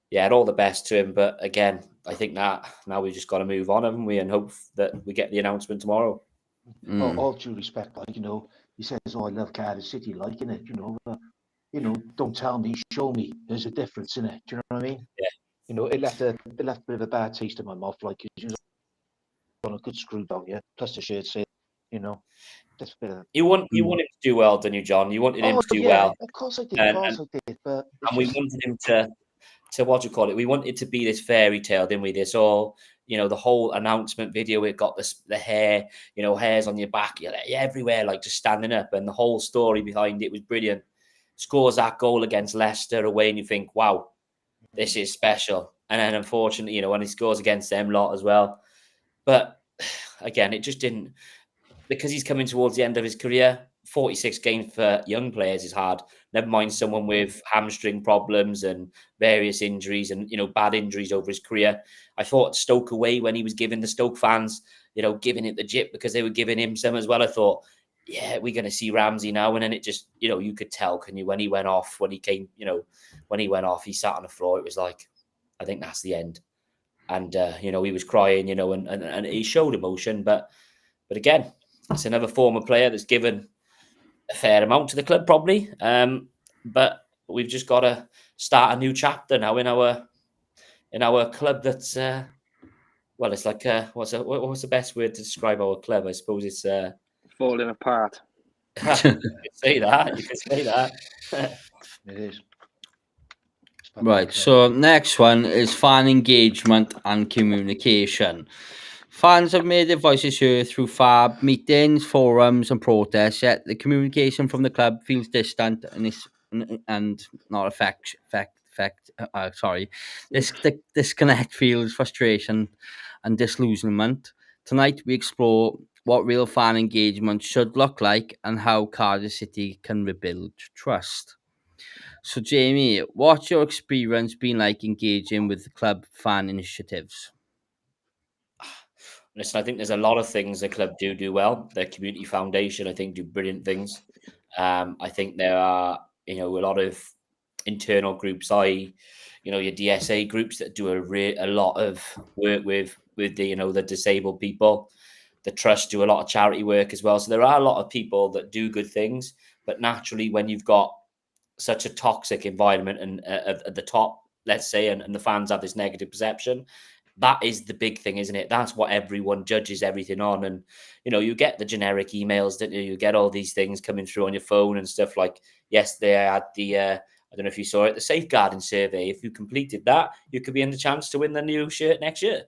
yeah, all the best to him. But again, I think that now we've just got to move on, haven't we? And hope that we get the announcement tomorrow. All due respect, like, he says, "Oh, I love Cardiff City," like, in it, don't tell me, show me. There's a difference in it. Do you know what I mean? Yeah. It left a bit of a bad taste in my mouth, like, on a good screw down, yeah. Plus the shirt said, that's a bit of. You want him to do well, don't you, John? You wanted him to do well. Of course I did. But we wanted him to what do you call it? We wanted to be this fairy tale, didn't we? This all, the whole announcement video. It got the hair, hairs on your back, everywhere, like just standing up, and the whole story behind it was brilliant. Scores that goal against Leicester away, and you think, wow, this is special. And then unfortunately, when he scores against them lot as well. But again, it just didn't, because he's coming towards the end of his career. 46 games for young players is hard. Never mind someone with hamstring problems and various injuries and, bad injuries over his career. I thought Stoke away, when he was giving the Stoke fans, giving it the jip because they were giving him some as well. I thought, yeah, we're going to see Ramsey now. And then it just, you could tell, when he went off, when he went off, he sat on the floor. It was like, I think that's the end. And, he was crying, and he showed emotion. But again, it's another former player that's given a fair amount to the club, probably. But we've just got to start a new chapter now in our club. That's well, it's like what's the best word to describe our club? I suppose it's falling apart. You could say that. You could say that. It is. Right, so next one is fan engagement and communication. Fans have made their voices heard through FAB meetings, forums, and protests. Yet the communication from the club feels distant and not This disconnect feels frustration and disillusionment. Tonight we explore what real fan engagement should look like and how Cardiff City can rebuild trust. So, Jamie, what's your experience been like engaging with the club fan initiatives? Listen, I think there's a lot of things the club do well. Their community foundation, I think, do brilliant things. I think there are, a lot of internal groups, i.e., your DSA groups that do a lot of work with the, the disabled people. The trust do a lot of charity work as well. So there are a lot of people that do good things. But naturally, when you've got such a toxic environment and at the top, let's say, and the fans have this negative perception, that is the big thing, isn't it? That's what everyone judges everything on. And, you get the generic emails, don't you? You get all these things coming through on your phone and stuff. Like yesterday, I had I don't know if you saw it, the safeguarding survey. If you completed that, you could be in the chance to win the new shirt next year.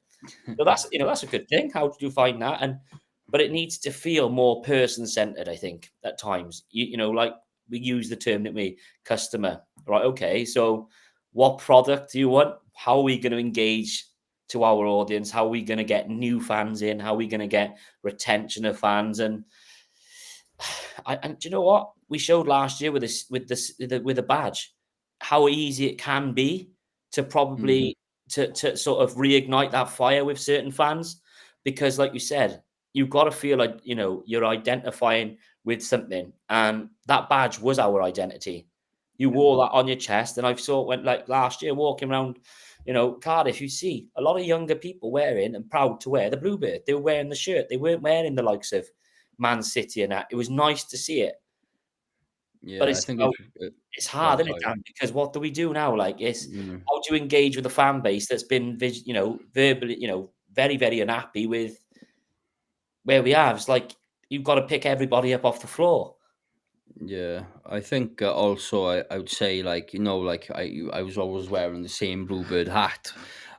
So that's, that's a good thing. How do you find that? But it needs to feel more person-centered, I think, at times. Like we use the term, didn't we? Customer, right? Okay, so what product do you want? How are we going to engage to our audience? How are we going to get new fans in? How are we going to get retention of fans? And do you know what we showed last year with a badge? How easy it can be to probably to sort of reignite that fire with certain fans, because, like you said, you've got to feel like you're identifying with something, and that badge was our identity. You wore that on your chest, and I saw it went like last year walking around, Cardiff. You see a lot of younger people wearing and proud to wear the Bluebird. They were wearing the shirt. They weren't wearing the likes of Man City and that. It was nice to see it. Yeah, But I think it's hard, isn't it, sorry. Dan? Because what do we do now? Like, it's Mm. how do you engage with a fan base that's been, verbally, very, very unhappy with where we are? It's like you've got to pick everybody up off the floor. Yeah, I think also I would say, like, like I was always wearing the same Bluebird hat,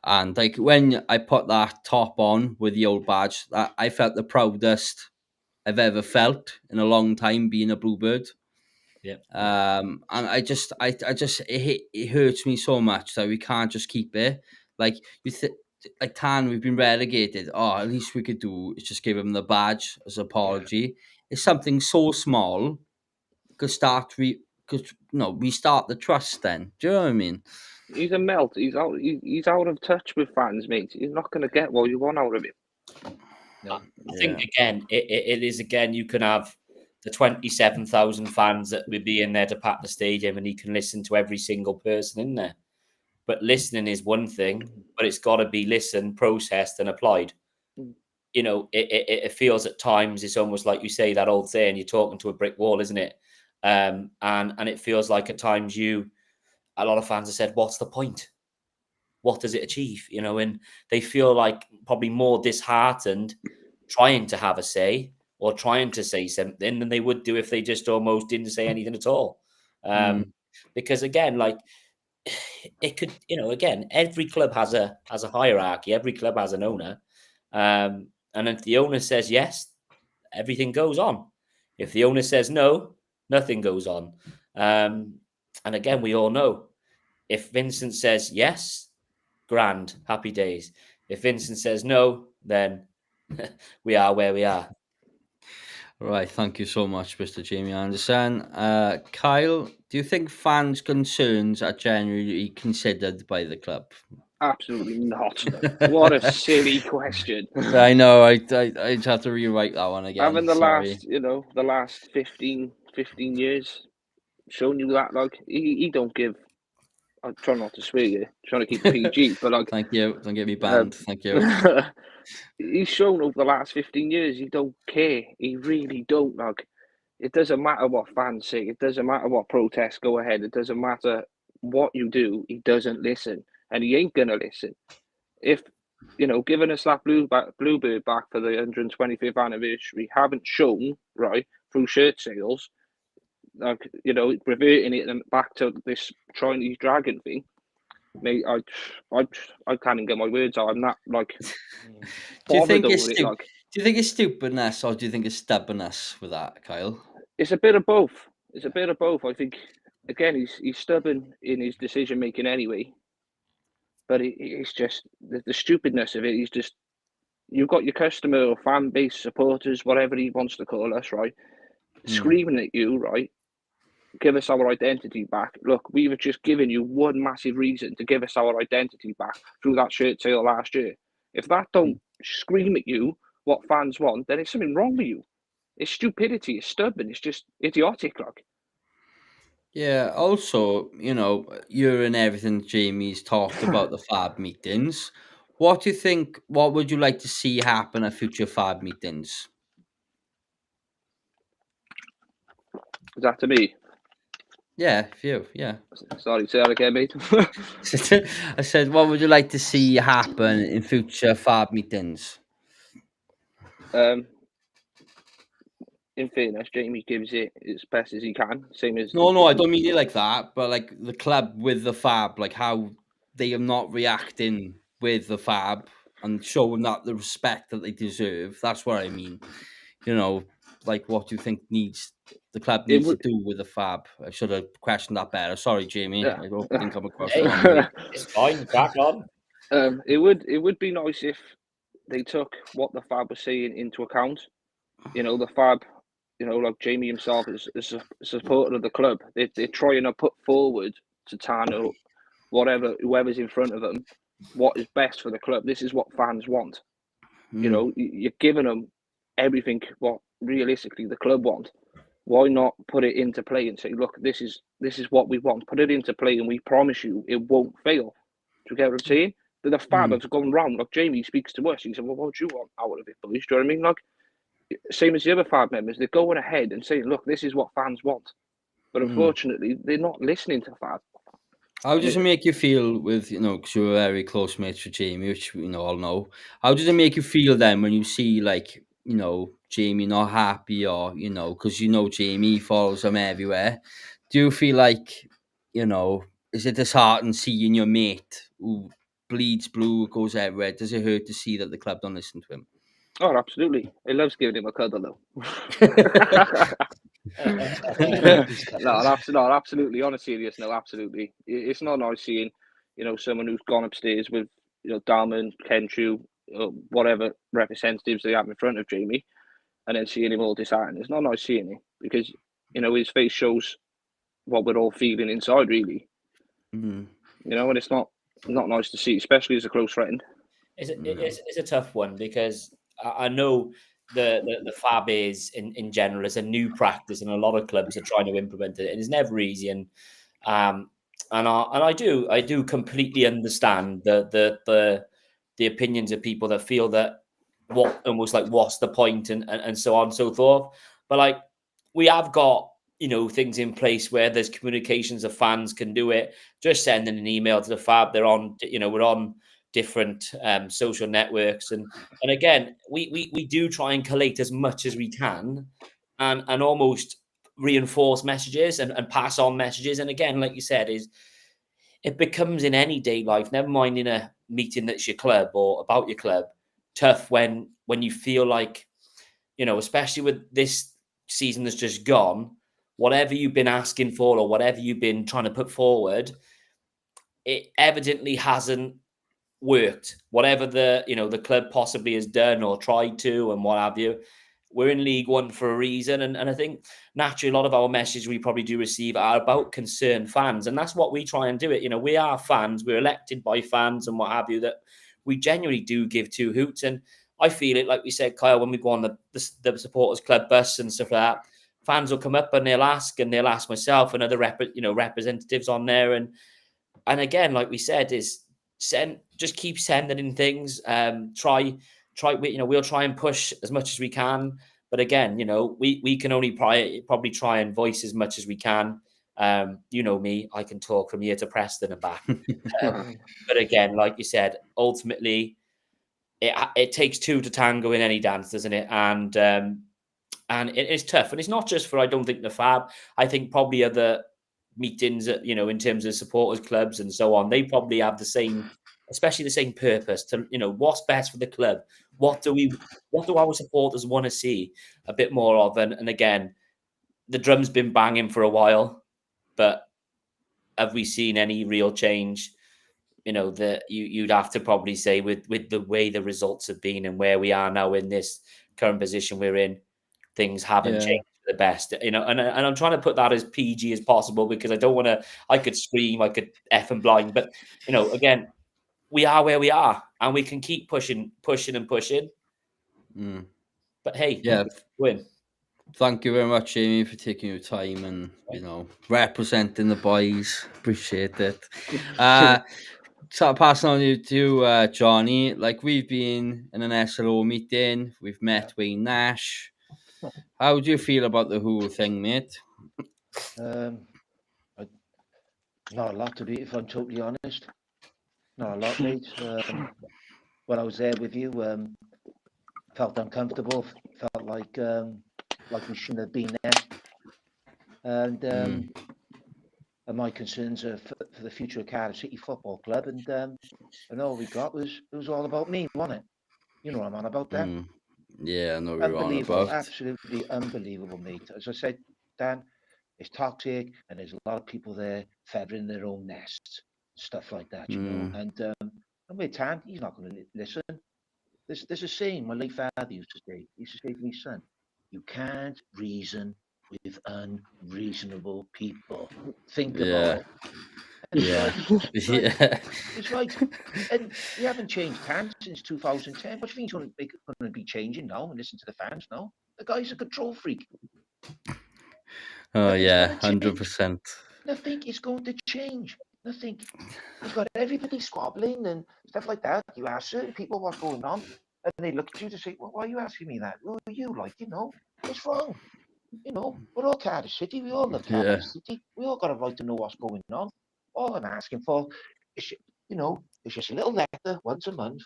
and like when I put that top on with the old badge, that I felt the proudest I've ever felt in a long time being a Bluebird. Yeah. And it hurts me so much that we can't just keep it. Like like Tan, we've been relegated. Oh, at least we could do is just give him the badge as apology. It's something so small could restart the trust. Then, do you know what I mean? He's a melt. He's out of touch with fans, mate. He's not going to get what you want out of him. I think again, it is again. You can have the 27,000 fans that would be in there to pack the stadium, and you can listen to every single person in there. But listening is one thing, but it's got to be listened, processed, and applied. It feels at times it's almost like you say that old saying, you're talking to a brick wall, isn't it? And it feels like at times a lot of fans have said, "What's the point? What does it achieve?" And they feel like probably more disheartened trying to have a say or trying to say something than they would do if they just almost didn't say anything at all. Because again, like, it could, again, every club has a hierarchy. Every club has an owner. And if the owner says yes, everything goes on. If the owner says no, nothing goes on. And again, we all know, if Vincent says yes, grand, happy days. If Vincent says no, then we are where we are. Right, thank you so much, Mr. Jamie Anderson. Kyle, do you think fans' concerns are generally considered by the club? Absolutely not. What a silly question. I know. I just have to rewrite that one again. Having the Sorry. last 15 years shown you that, like, he don't give. I try not to swear you, trying to keep it PG, but like, Thank you. Don't get me banned. Thank you. he's shown over the last 15 years he don't care. He really don't. Like, it doesn't matter what fans say. It doesn't matter what protests go ahead. It doesn't matter what you do. He doesn't listen, and he ain't gonna listen. If giving us that Bluebird back for the 125th anniversary haven't shown right through shirt sales, like, reverting it back to this Chinese dragon thing, mate, I can't even get my words out. I'm not like Do you think bothered it's over it. Like, do you think it's stupidness or do you think it's stubbornness with that, Kyle? it's a bit of both. It's a bit of both. I think, again, he's stubborn in his decision making anyway. But it's just the stupidness of it. He's just, you've got your customer or fan base, supporters, whatever he wants to call us, right? Screaming at you, right? Give us our identity back. Look, we've just given you one massive reason to give us our identity back through that shirt sale last year. If that don't scream at you what fans want, then there's something wrong with you. It's stupidity. It's stubborn. It's just idiotic, like. Yeah, also, you're in everything Jamie's talked about the FAB meetings. What would you like to see happen at future FAB meetings? Is that to me? Yeah, yeah. Sorry, say that again, mate. I said, what would you like to see happen in future FAB meetings? In fairness, Jamie gives it as best as he can. Same as No, I don't mean it like that, but like the club with the FAB, like how they are not reacting with the FAB and showing that the respect that they deserve. That's what I mean. Like what do you think needs the club It needs would, to do with the FAB? I should have questioned that better. Sorry, Jamie. yeah. I hope it didn't come across Hey. the wrong way. It's fine. Crack on. It would be nice if they took what the FAB was saying into account. You know, the FAB, you know, like Jamie himself is a supporter of the club. They're trying to put forward to Tano, whoever's in front of them, what is best for the club. This is what fans want. You know, you're giving them everything what realistically the club want. Why not put it into play and say, look, this is what we want. Put it into play, and we promise you it won't fail. Do you get what I'm saying? The FAB have gone round. Like Jamie speaks to us. He said, well, what do you want out of it, boys? Do you know what I mean? Like, same as the other FAB members, they're going ahead and saying, look, this is what fans want. But unfortunately, they're not listening to FAB. How does it make you feel with, because you were very close mates with Jamie, which we all know. How does it make you feel then when you see, like, Jamie not happy or, because Jamie follows him everywhere. Do you feel like, is it disheartening seeing your mate who bleeds blue, goes everywhere? Does it hurt to see that the club don't listen to him? Oh, absolutely. He loves giving him a cuddle, though. No, absolutely. On a serious note, absolutely. It's not nice seeing, someone who's gone upstairs with, Dalman, Kenchu, whatever representatives they have in front of Jamie, and then seeing him all disheartened. It's not nice seeing it because, his face shows what we're all feeling inside, really. And it's not nice to see, especially as a close friend. It's a tough one because I know the FAB is in general is a new practice, and a lot of clubs are trying to implement it, and it's never easy. And I do completely understand the opinions of people that feel that what's the point and so on and so forth. But like we have got things in place where there's communications of fans can do it. Just sending an email to the FAB. They're on we're on different social networks, and again we do try and collate as much as we can and almost reinforce messages and pass on messages. And again, like you said, is it becomes in any day life, never mind in a meeting that's your club or about your club, tough when you feel like, especially with this season that's just gone, whatever you've been asking for or whatever you've been trying to put forward, it evidently hasn't worked. Whatever the club possibly has done or tried to and what have you, we're in League One for a reason. And I think naturally a lot of our messages we probably do receive are about concerned fans. And that's what we try and do it. We are fans, we're elected by fans and what have you, that we genuinely do give two hoots. And I feel it, like we said, Kyle, when we go on the supporters club bus and stuff like that, fans will come up and they'll ask myself and other representatives on there. And again, like we said, just keep sending in things. Try. We'll try and push as much as we can. But again, we can only probably try and voice as much as we can. Me, I can talk from here to Preston and back. But again, like you said, ultimately, it takes two to tango in any dance, doesn't it? And it is tough. And it's not just for, I don't think, the FAB. I think probably other meetings, in terms of supporters clubs and so on, they probably have the same, especially the same purpose to, what's best for the club. What do our supporters want to see a bit more of? And again, the drum's been banging for a while, but have we seen any real change? That you'd have to probably say with the way the results have been and where we are now in this current position we're in, things haven't changed for the best. And I'm trying to put that as PG as possible because I don't want to. I could scream, I could F and blind, but again, we are where we are, and we can keep pushing. But hey, win. Thank you very much, Jamie, for taking your time and representing the boys. Appreciate it. So passing on to Johnny. Like, we've been in an SLO meeting. We've met Wayne Nash. How do you feel about the whole thing, mate? Not a lot to be, if I'm totally honest. Not a lot, mate. When I was there with you, felt uncomfortable. Felt like we shouldn't have been there. And my concerns are for the future of Cardiff City Football Club. And all we got was all about me, wasn't it? You know what I'm on about that. Yeah, I know what you're on about. Absolutely unbelievable, mate. As I said Dan, it's toxic, and there's a lot of people there feathering their own nests, stuff like that, you know. And with Tan, he's not going to listen. There's a saying my late father used to say. He used to say to me, son, you can't reason with unreasonable people. Think about it. And it's right. And we haven't changed Tan since 2010. What do you think he's going to be changing now and listen to the fans now? The guy's a control freak. Oh, Nothing's yeah, gonna 100%. Nothing is going to change. Nothing. He's got everybody squabbling and stuff like that. You ask certain people what's going on, and they look at you to say, well, why are you asking me that? Who are you? Like, you know, what's wrong? You know, we're all Cardiff City. We all love Cardiff City. We all got a right to know what's going on. All I'm asking for is, you know, it's just a little letter once a month.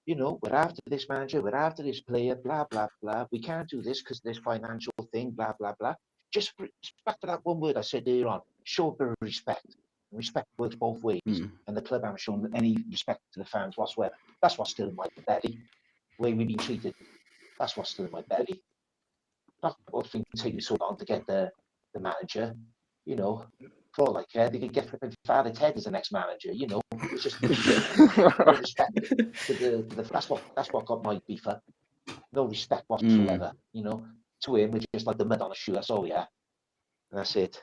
You know, we're after this manager, we're after this player, blah, blah, blah. We can't do this because this financial thing, blah, blah, blah. Just back to that one word I said earlier on, show a bit of respect. Respect works both ways. And the club haven't shown any respect to the fans whatsoever. That's what's still in my belly. The way we've been treated, that's what's still in my belly. Not what things take so long to get the manager, you know. For all I care, they could get Father Ted as the next manager, you know. It's just no respect to the that's what got my beef up. No respect whatsoever, you know. To him, we're just like the mud on a shoe. That's all we are. And that's it.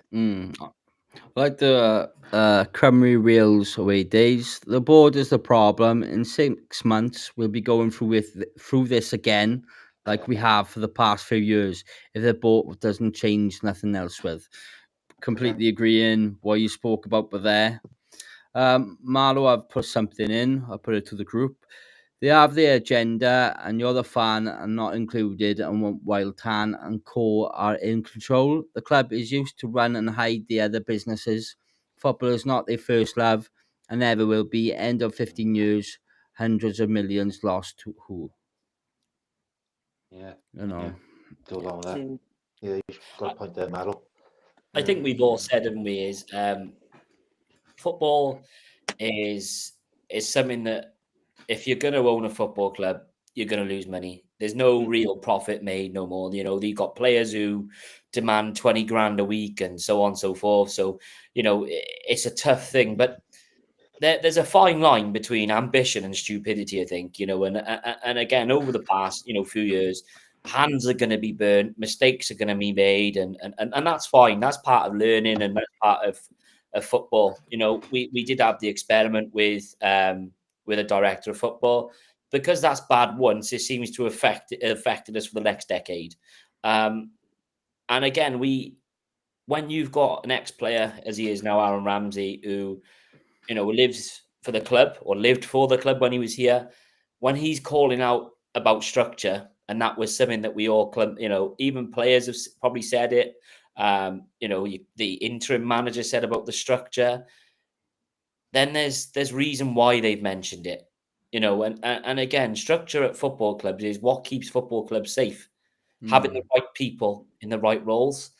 Like the Cymru Wales away days, the border's the problem. In 6 months, we'll be going through this again, like we have for the past few years. If the board doesn't change, nothing else will. Completely agreeing what you spoke about with there. Marlo, I've put something in. I'll put it to the group. They have their agenda, and you're the fan and not included. And while Tan and Co are in control, the club is used to run and hide the other businesses. Football is not their first love, and never will be. End of 15 years, hundreds of millions lost to who? Yeah, you know. Go along with that. Yeah, you've got a point there, Marlo. I think we've all said, haven't we, is football is something that if you're going to own a football club, you're going to lose money. There's no real profit made no more. You know, you've got players who demand 20 grand a week and so on and so forth. So, you know, it's a tough thing, but there's a fine line between ambition and stupidity, I think, you know, and again, over the past, you know, few years, hands are going to be burnt, mistakes are going to be made, and that's fine. That's part of learning, and that's part of football. You know, we did have the experiment with a director of football. Because that's bad once, it seems to affected us for the next decade. And again, when you've got an ex-player, as he is now, Aaron Ramsey, who, you know, lives for the club or lived for the club when he was here, when he's calling out about structure, and that was something that we all, you know, even players have probably said it. You know, the interim manager said about the structure. Then there's reason why they've mentioned it. You know, and again, structure at football clubs is what keeps football clubs safe. Having the right people in the right roles.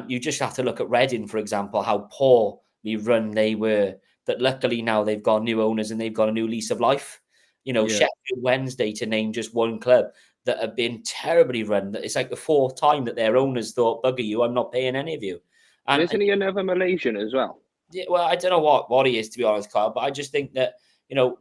You just have to look at Reading, for example, how poorly run they were. That luckily now they've got new owners and they've got a new lease of life. You know, Sheffield Wednesday, to name just one club, that have been terribly run. It's like the fourth time that their owners thought, bugger you, I'm not paying any of you. And isn't he another Malaysian as well? Yeah, well, I don't know what he is, to be honest, Kyle, but I just think that, you know,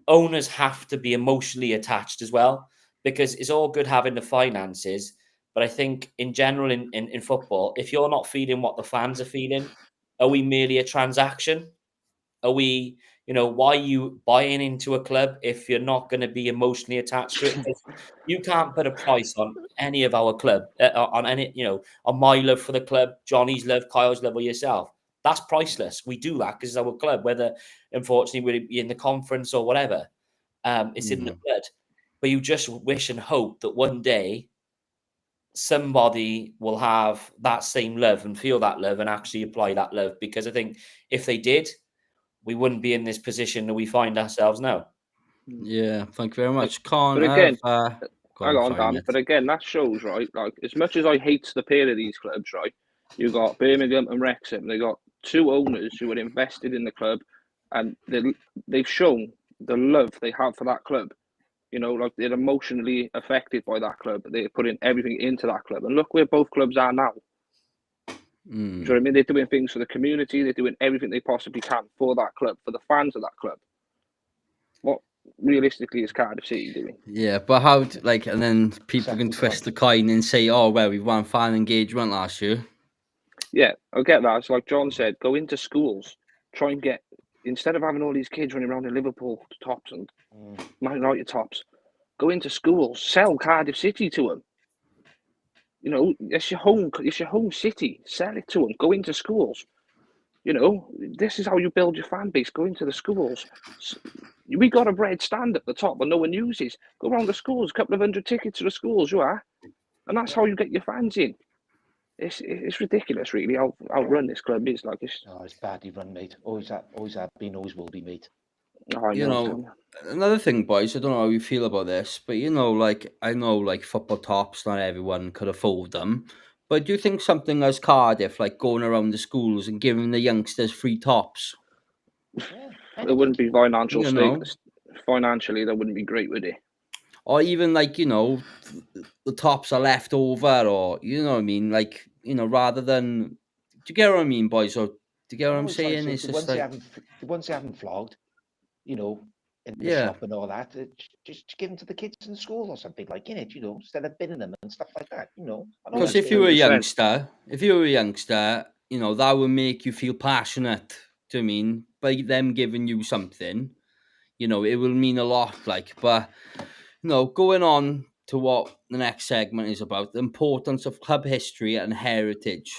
owners have to be emotionally attached as well, because it's all good having the finances. But I think in general in football, if you're not feeling what the fans are feeling, are we merely a transaction? Are we, you know, why are you buying into a club if you're not going to be emotionally attached to it? You can't put a price on any of our club, on any, you know, on my love for the club, Johnny's love, Kyle's love, or yourself. That's priceless. We do that because it's our club, whether unfortunately we're in the conference or whatever. It's in the blood. But you just wish and hope that one day somebody will have that same love and feel that love and actually apply that love. Because I think if they did, we wouldn't be in this position that we find ourselves now. Yeah, thank you very much. Con, but again, hang on, Dan. But again, that shows, right? Like, as much as I hate the pair of these clubs, right? You got Birmingham and Wrexham. They got two owners who are invested in the club, and they've shown the love they have for that club. You know, like, they're emotionally affected by that club. They're putting everything into that club, and look where both clubs are now. Do you know what I mean? They're doing things for the community. They're doing everything they possibly can for that club, for the fans of that club. What realistically is Cardiff City doing? Yeah, but how, like, and then people can Exactly twist right. the coin and say, oh, well, we won fan engagement last year. Yeah, I get that. It's like John said, go into schools, try and get, instead of having all these kids running around in Liverpool tops and Man United tops, go into schools, sell Cardiff City to them. You know, it's your home city. Sell it to them. Go into schools. You know, this is how you build your fan base. Go into the schools. We got a red stand at the top, but no one uses. Go around the schools, a couple of 100 tickets to the schools, you are, and that's how you get your fans in. It's ridiculous, really. How run this club is like. It's badly run, mate. Always have been, always will be, mate. Oh, You know, another thing, boys, I don't know how you feel about this, but you know, like, I know, like, football tops, not everyone could afford them. But do you think something as Cardiff, like going around the schools and giving the youngsters free tops? There wouldn't be financial You know, financially, that wouldn't be great, would it? or even, like, you know, the tops are left over, or, you know what I mean, like, you know, rather than, do you get what I mean, boys? Or do you get what I'm saying? It's the just ones like, the ones they haven't flogged, you know, in the yeah, shop and all that, just give them to the kids in school or something like it, you know, instead of binning them and stuff like that, you know. because if you were a youngster, you know, that would make you feel passionate. Do you know what I mean? By them giving you something, you know, it will mean a lot. Like, but you know, going on to what the next segment is about, the importance of club history and heritage.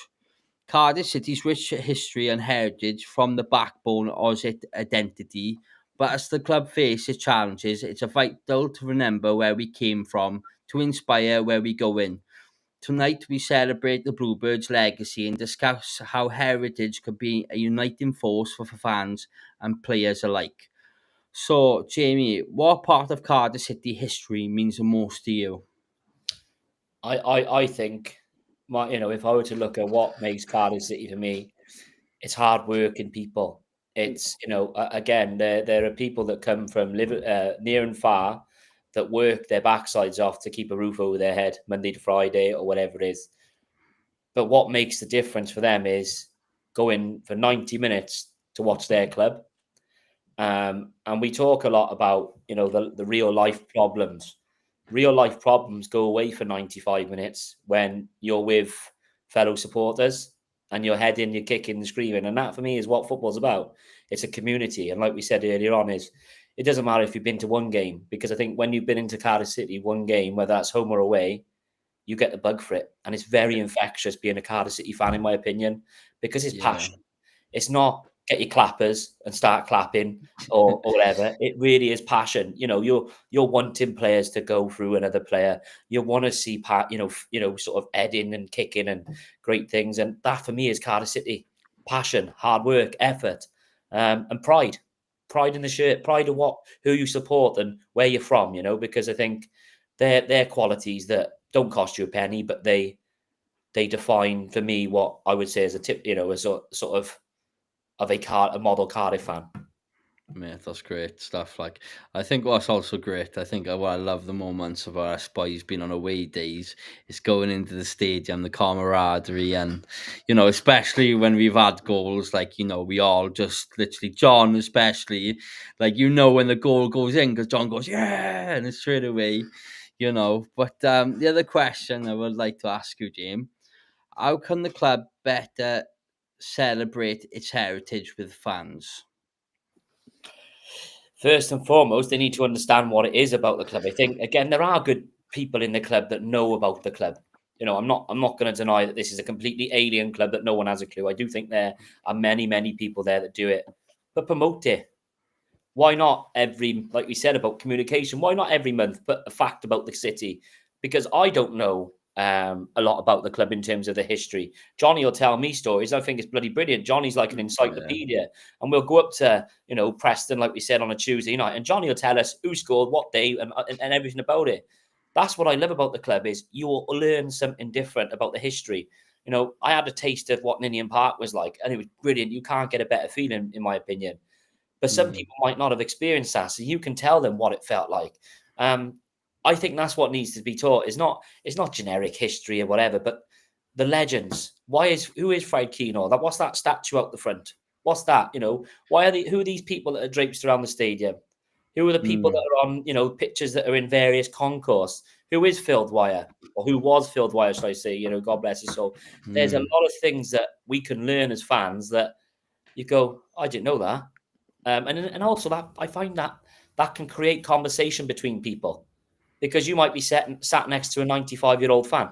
Cardiff City's rich history and heritage from the backbone of its identity, but as the club faces challenges, it's vital to remember where we came from to inspire where we go in. Tonight, we celebrate the Bluebirds' legacy and discuss how heritage could be a uniting force for fans and players alike. So, Jamie, what part of Cardiff City history means the most to you? I think, if I were to look at what makes Cardiff City for me, it's hard working people. It's, again, there are people that come from near and far that work their backsides off to keep a roof over their head Monday to Friday or whatever it is. But what makes the difference for them is going for 90 minutes to watch their club. And we talk a lot about, the real life problems. Real life problems go away for 95 minutes when you're with fellow supporters and you're heading, you're kicking and screaming. And that for me is what football's about. It's a community. And like we said earlier on, it doesn't matter if you've been to one game, because I think when you've been into Cardiff City, one game, whether that's home or away, you get the bug for it. And it's very infectious being a Cardiff City fan, in my opinion, because it's passion. It's not get your clappers and start clapping or whatever. It really is passion. You're wanting players to go through another player. You want to see sort of heading and kicking and great things. And that for me is Cardiff City. Passion, hard work, effort, and pride. Pride in the shirt, pride of who you support and where you're from, because I think they're qualities that don't cost you a penny, but they define for me what I would say is a sort of a model Cardiff fan. Mate, that's great stuff. Like, I think what's also great, I think what I love the moments of our boys being on away days is going into the stadium, the camaraderie, and especially when we've had goals, like we all just literally, John especially, like when the goal goes in, because John goes yeah, and it's straight away, But the other question I would like to ask you, James, how can the club better celebrate its heritage with fans? First and foremost, they need to understand what it is about the club. I think, again, there are good people in the club that know about the club. I'm not going to deny that this is a completely alien club that no one has a clue. I do think there are many, many people there that do it, but promote it. Why not like we said about communication, why not every month put a fact about the city? Because I don't know a lot about the club in terms of the history. Johnny will tell me stories. I think it's bloody brilliant. Johnny's like an encyclopedia. And we'll go up to, Preston, like we said, on a Tuesday night, and Johnny will tell us who scored, what day, and everything about it. That's what I love about the club, is you will learn something different about the history. I had a taste of what Ninian Park was like, and it was brilliant. You can't get a better feeling, in my opinion. But some people might not have experienced that, so you can tell them what it felt like. I think that's what needs to be taught. It's not generic history or whatever, but the legends. Who is Fred Keno? What's that statue out the front? What's that? Who are these people that are draped around the stadium? Who are the people that are on, pictures that are in various concourse? Who is Phil Dwyer? Or who was Phil Dwyer, should I say? God bless his soul. There's a lot of things that we can learn as fans that you go, I didn't know that. And also that I find that can create conversation between people, because you might be sat next to a 95-year-old fan,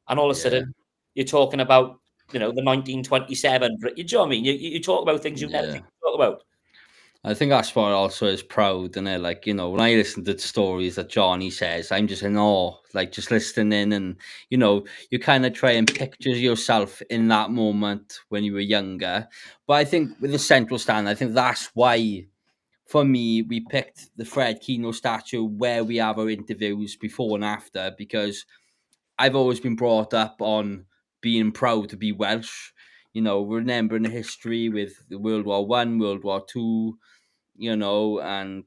and all of a sudden you're talking about the 1927. You know what I mean? You talk about things you never think you talk about. I think that's what also is proud, and like when I listen to the stories that Johnny says, I'm just in awe, like just listening, and you kind of try and picture yourself in that moment when you were younger. But I think with the central stand, I think that's why, for me, we picked the Fred Keno statue where we have our interviews before and after, because I've always been brought up on being proud to be Welsh. Remembering the history with the World War One, World War Two. And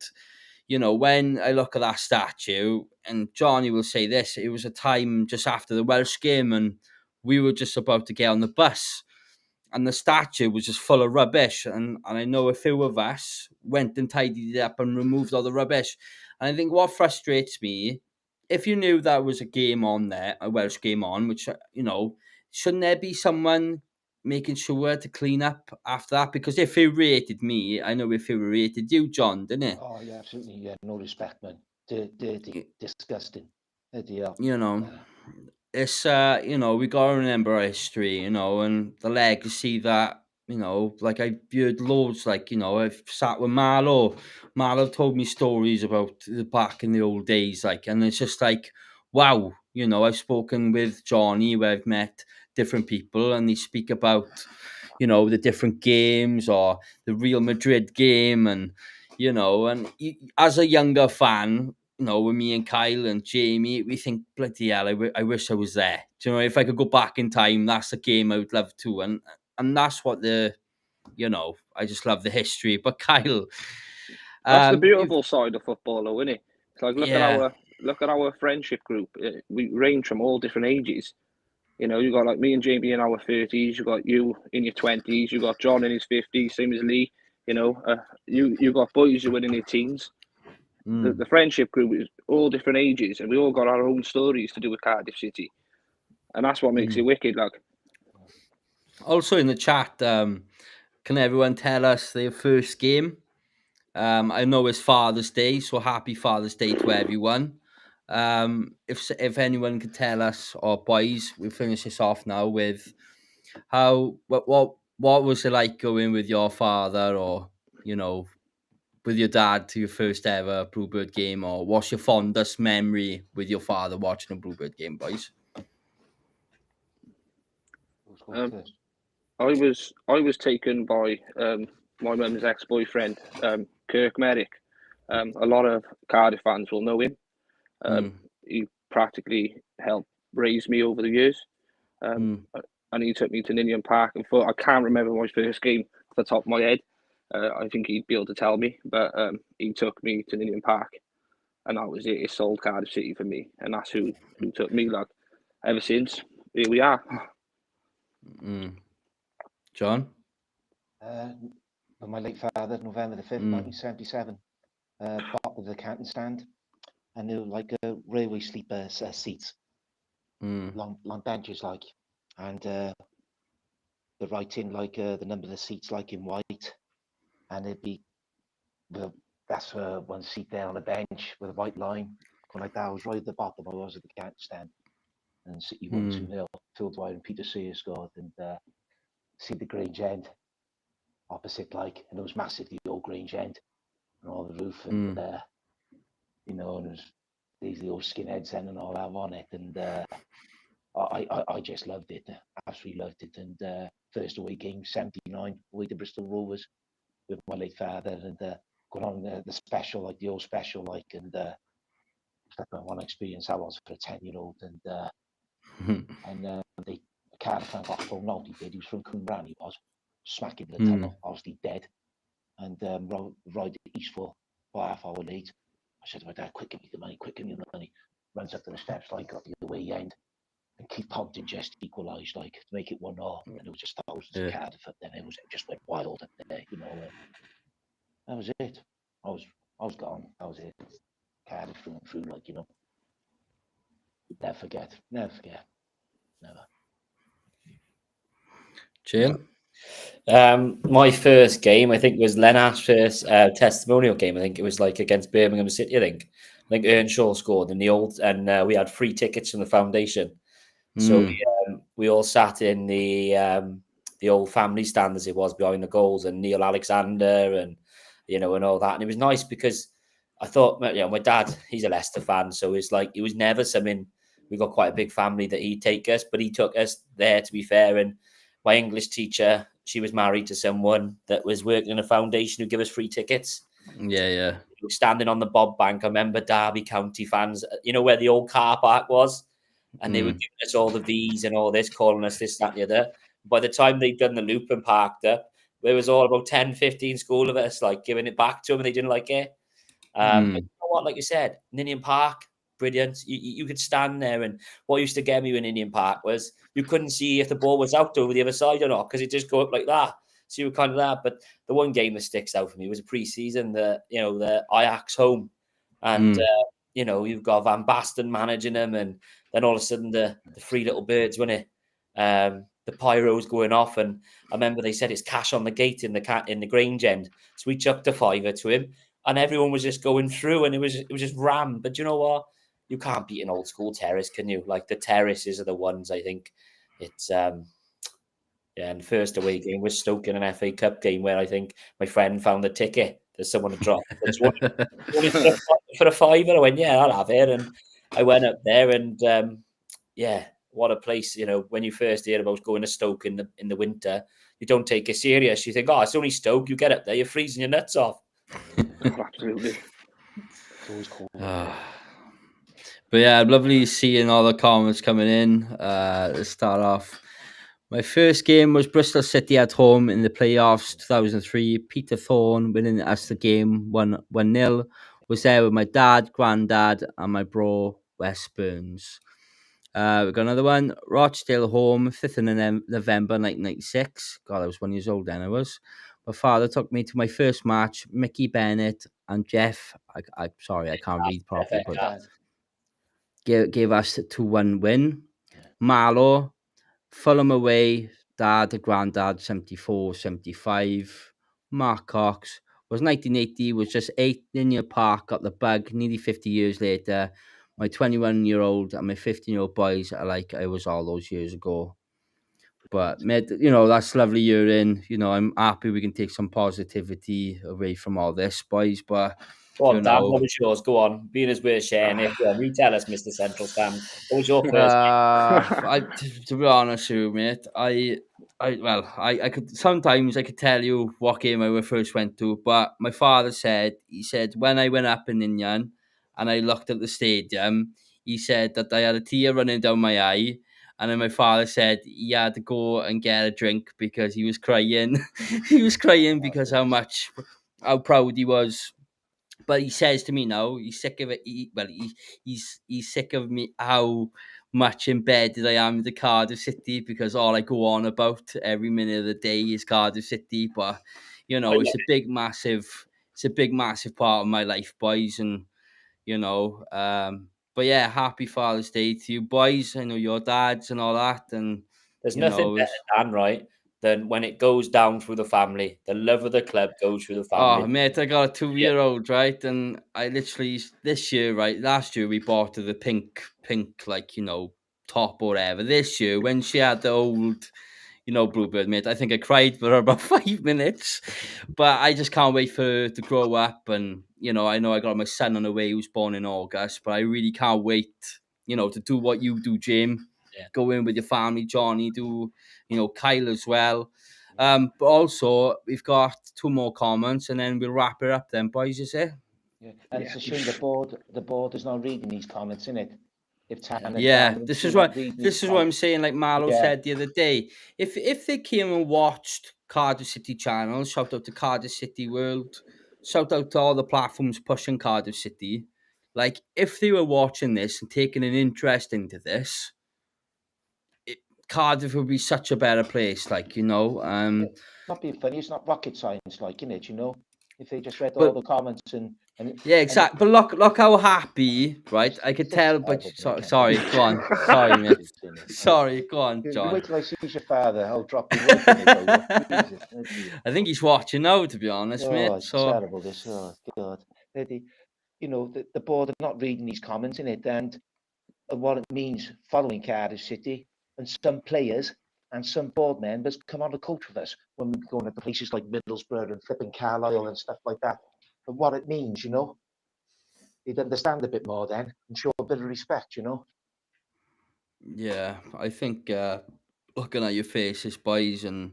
when I look at that statue, and Johnny will say this, it was a time just after the Welsh game, and we were just about to get on the bus, and the statue was just full of rubbish, and I know a few of us went and tidied it up and removed all the rubbish. And I think what frustrates me, if you knew that was a game on there, a Welsh game on, which shouldn't there be someone making sure to clean up after that? Because if it rated me, I know if it rated you, John, didn't it? Oh, yeah, absolutely. Yeah, no respect, man. Dirty, disgusting. Yeah. It's we gotta remember our history, and the legacy that like I've heard loads, like I've sat with Marlo told me stories about back in the old days, like, and it's just like, wow. I've spoken with Johnny, where I've met different people, and they speak about the different games, or the Real Madrid game, and as a younger fan, with me and Kyle and Jamie, we think, bloody hell, I wish I was there. Do you know, if I could go back in time, that's a game I would love to. And that's what I just love the history. But Kyle, that's the beautiful side of football, though, isn't it? It's like look at our friendship group. We range from all different ages. You got like me and Jamie in our 30s. You got you in your 20s. You got John in his 50s, same as Lee. You got boys who are in their teens. The friendship group is all different ages, and we all got our own stories to do with Cardiff City, and that's what makes it wicked. Like, also in the chat, can everyone tell us their first game? I know it's Father's Day, so happy Father's Day to everyone. If anyone could tell us, or boys, we'll finish this off now with what was it like going with your father, or with your dad, to your first ever Bluebird game, or what's your fondest memory with your father watching a Bluebird game, boys? I was taken by my mum's ex-boyfriend, Kirk Merrick. A lot of Cardiff fans will know him. He practically helped raise me over the years. And he took me to Ninian Park, and I can't remember my first game off the top of my head. I think he'd be able to tell me, but he took me to Ninian Park, and that was it. It sold Cardiff City for me, and that's who took me. Like, ever since, here we are. John? My late father, November the 5th, 1977, bought with the canton stand, and they were like railway sleeper seats, long benches, like, and the writing, like the number of the seats, like in white, and it'd be that's one seat there on a bench with a white line going like that. I was right at the bottom. I was at the canton stand, and City won 2-0. Phil Dwyer and Peter Sears scored, and see the Grange End opposite, like, and it was massive, the old Grange End, and all the roof, and and it was the old skinheads and all that on it, and I just loved it, absolutely loved it. And first away game, 79, away to Bristol Rovers with my late father, and going on the special, like the old special, like, and it's like one experience I was for a 10-year-old, and the Cardiff fan got thrown out. He was from Cumran, he was smacking the tunnel, obviously dead, and ride Eastful for half hour late. I said to my dad, quick, give me the money, quick, give me the money. Runs up to the steps, like, got the away end, And Keith Compton just equalised, like, to make it 1-0, and it was just thousands Yeah. of Cardiff up there. It just went wild up there, you know. That was it. I was gone. That was it. Cardiff through and through, like, you know. Never forget. Never. Jim? My first game, I think, was Lennart's first testimonial game. I think it was like against Birmingham City. I think Earnshaw scored in the old, and we had free tickets from the foundation. So we all sat in the old family stand, as it was, behind the goals, and Neil Alexander and and all that. And it was nice because I thought, my dad, he's a Leicester fan, so it's like it was never something. We got quite a big family that he'd take us, but he took us there, to be fair. And my English teacher, she was married to someone that was working in a foundation who gave us free tickets. Yeah. We were standing on the Bob Bank. I remember Derby County fans, where the old car park was, and they were giving us all the V's and all this, calling us this, that, and the other. By the time they'd done the loop and parked up, there was all about 10, 15 school of us, like, giving it back to them, and they didn't like it. But you know what, like you said, Ninian Park, brilliant. You could stand there, and what used to get me in Ninian Park was you couldn't see if the ball was out over the other side or not, because it just go up like that. So you were kind of that. But the one game that sticks out for me was a pre-season, the Ajax home, and you've got Van Basten managing them, and then all of a sudden the three little birds, wasn't it? The pyros going off, and I remember they said it's cash on the gate in the Grange end, so we chucked a fiver to him, and everyone was just going through, and it was just rammed. But you know what? You can't beat an old school terrace, can you? Like, the terraces are the ones, I think. It's and the first away game was Stoke in an FA Cup game, where I think my friend found the ticket that someone had dropped. For a fiver, I went, yeah, I'll have it. And I went up there, and what a place. When you first hear about going to Stoke in the winter, you don't take it serious. You think, oh, it's only Stoke. You get up there, you're freezing your nuts off. Absolutely. It's always cold. But yeah, lovely seeing all the comments coming in. Let's start off. My first game was Bristol City at home in the playoffs 2003. Peter Thorne winning us the game 1-0. Was there with my dad, granddad, and my bro, Wes Burns. We've got another one. Rochdale home, 5th of November 1996. God, I was 1 year old then, I was. My father took me to my first match. Mickey Bennett and Jeff, sorry, I can't read properly, but gave us a 2-1 win. Marlow, Fulham away, dad and granddad, 74-75. Mark Cox was 1980, was just 8 Linear Park, got the bug nearly 50 years later. My 21-year-old and my 15-year-old boys are like I was all those years ago. But, that's lovely year in. I'm happy we can take some positivity away from all this, boys. But, Go on, Dan, what was yours? Go on. Being as we're sharing it, go on, you tell us, Mr. Central Stand. What was your first game? To be honest with you, mate, I could sometimes I could tell you what game I first went to, but my father said when I went up in Ninian and I looked at the stadium, he said that I had a tear running down my eye, and then my father said he had to go and get a drink because he was crying. He was crying because how proud he was. But he says to me now, he's sick of it. He's sick of me how much embedded I am with the Cardiff City, because all I go on about every minute of the day is Cardiff City. But it's a big massive part of my life, boys, and But yeah, happy Father's Day to you, boys. I know your dads and all that, and there's nothing better, Dan, right, than when it goes down through the family. The love of the club goes through the family. Oh, mate, I got a 2-year-old, right? And I literally, last year we bought her the pink, top or whatever. This year, when she had the old, Bluebird, mate, I think I cried for her about 5 minutes. But I just can't wait for her to grow up. And, I know I got my son on the way who's born in August, but I really can't wait, to do what you do, Jim. Yeah. Go in with your family, Johnny, do, Kyle as well. But also, we've got 2 more comments, and then we'll wrap it up then, boys, is it? Yeah, and it's a shame the board is not reading these comments, isn't it? This is what I'm saying. Like Marlo said the other day, if they came and watched Cardiff City channel, shout out to Cardiff City World, shout out to all the platforms pushing Cardiff City. Like, if they were watching this and taking an interest into this, Cardiff would be such a better place, like, you know. Not being funny, it's not rocket science, like, in it, you know. If they just read But- all the comments and Yeah, exactly. But look how happy, right? I could It's tell, but terrible, so, mate. sorry, go on. Sorry, mate. Sorry, go on, You John. wait till I see your father. I'll drop you right in it, will you? Jesus. Oh, dear. I think he's watching now, to be honest, Oh, mate. it's So terrible, this. Oh, God. You know, the board are not reading these comments in it and what it means following Cardiff City, and some players and some board members come on the coach with us when we're going to places like Middlesbrough and flipping Carlisle and stuff like that. And what it means, you know, you'd understand a bit more then and show a bit of respect, you know. yeah, I think looking at your faces, boys, and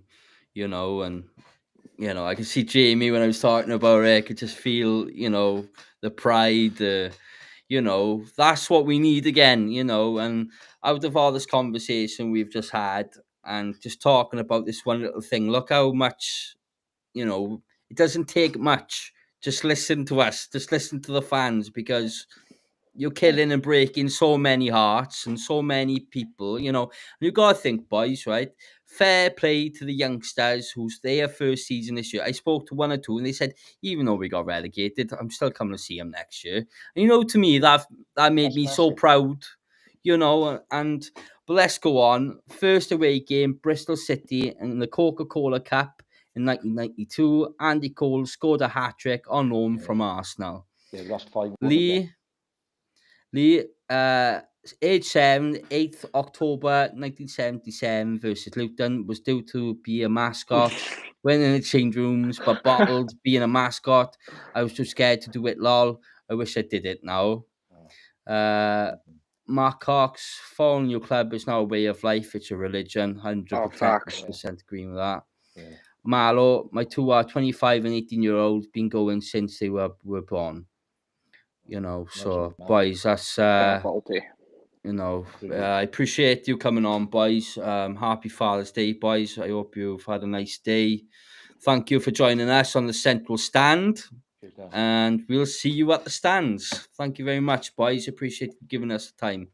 you know, I can see Jamie when I was talking about it. I could just feel, you know, the pride, you know, that's what we need again, you know. And out of all this conversation we've just had and just talking about this one little thing, look how much, you know, it doesn't take much. Just listen to us, just listen to the fans, because you're killing and breaking so many hearts and so many people, you know. And you got to think, boys, right? Fair play to the youngsters who's their first season this year. I spoke to one or two and they said, even though we got relegated, I'm still coming to see them next year. And, you know, to me, that made That's me so massive. proud, you know. And but let's go on. First away game, Bristol City in the Coca-Cola Cup in 1992. Andy Cole scored a hat-trick on loan from Arsenal. They lost 5-1 Lee, age 7, 8th October 1977 versus Luton, was due to be a mascot. Went in the change rooms, but bottled being a mascot. I was too scared to do it, lol. I wish I did it now. Mark Cox, following your club is now a way of life. It's a religion. 100% agree with that. Yeah. Marlo, my two are 25 and 18-year-olds, been going since they were born. You know, so boys, that's Faulty. you know, I appreciate you coming on, boys. Happy Father's Day, boys. I hope you've had a nice day. Thank you for joining us on the Central Stand, and we'll see you at the stands. Thank you very much, boys. Appreciate you giving us the time.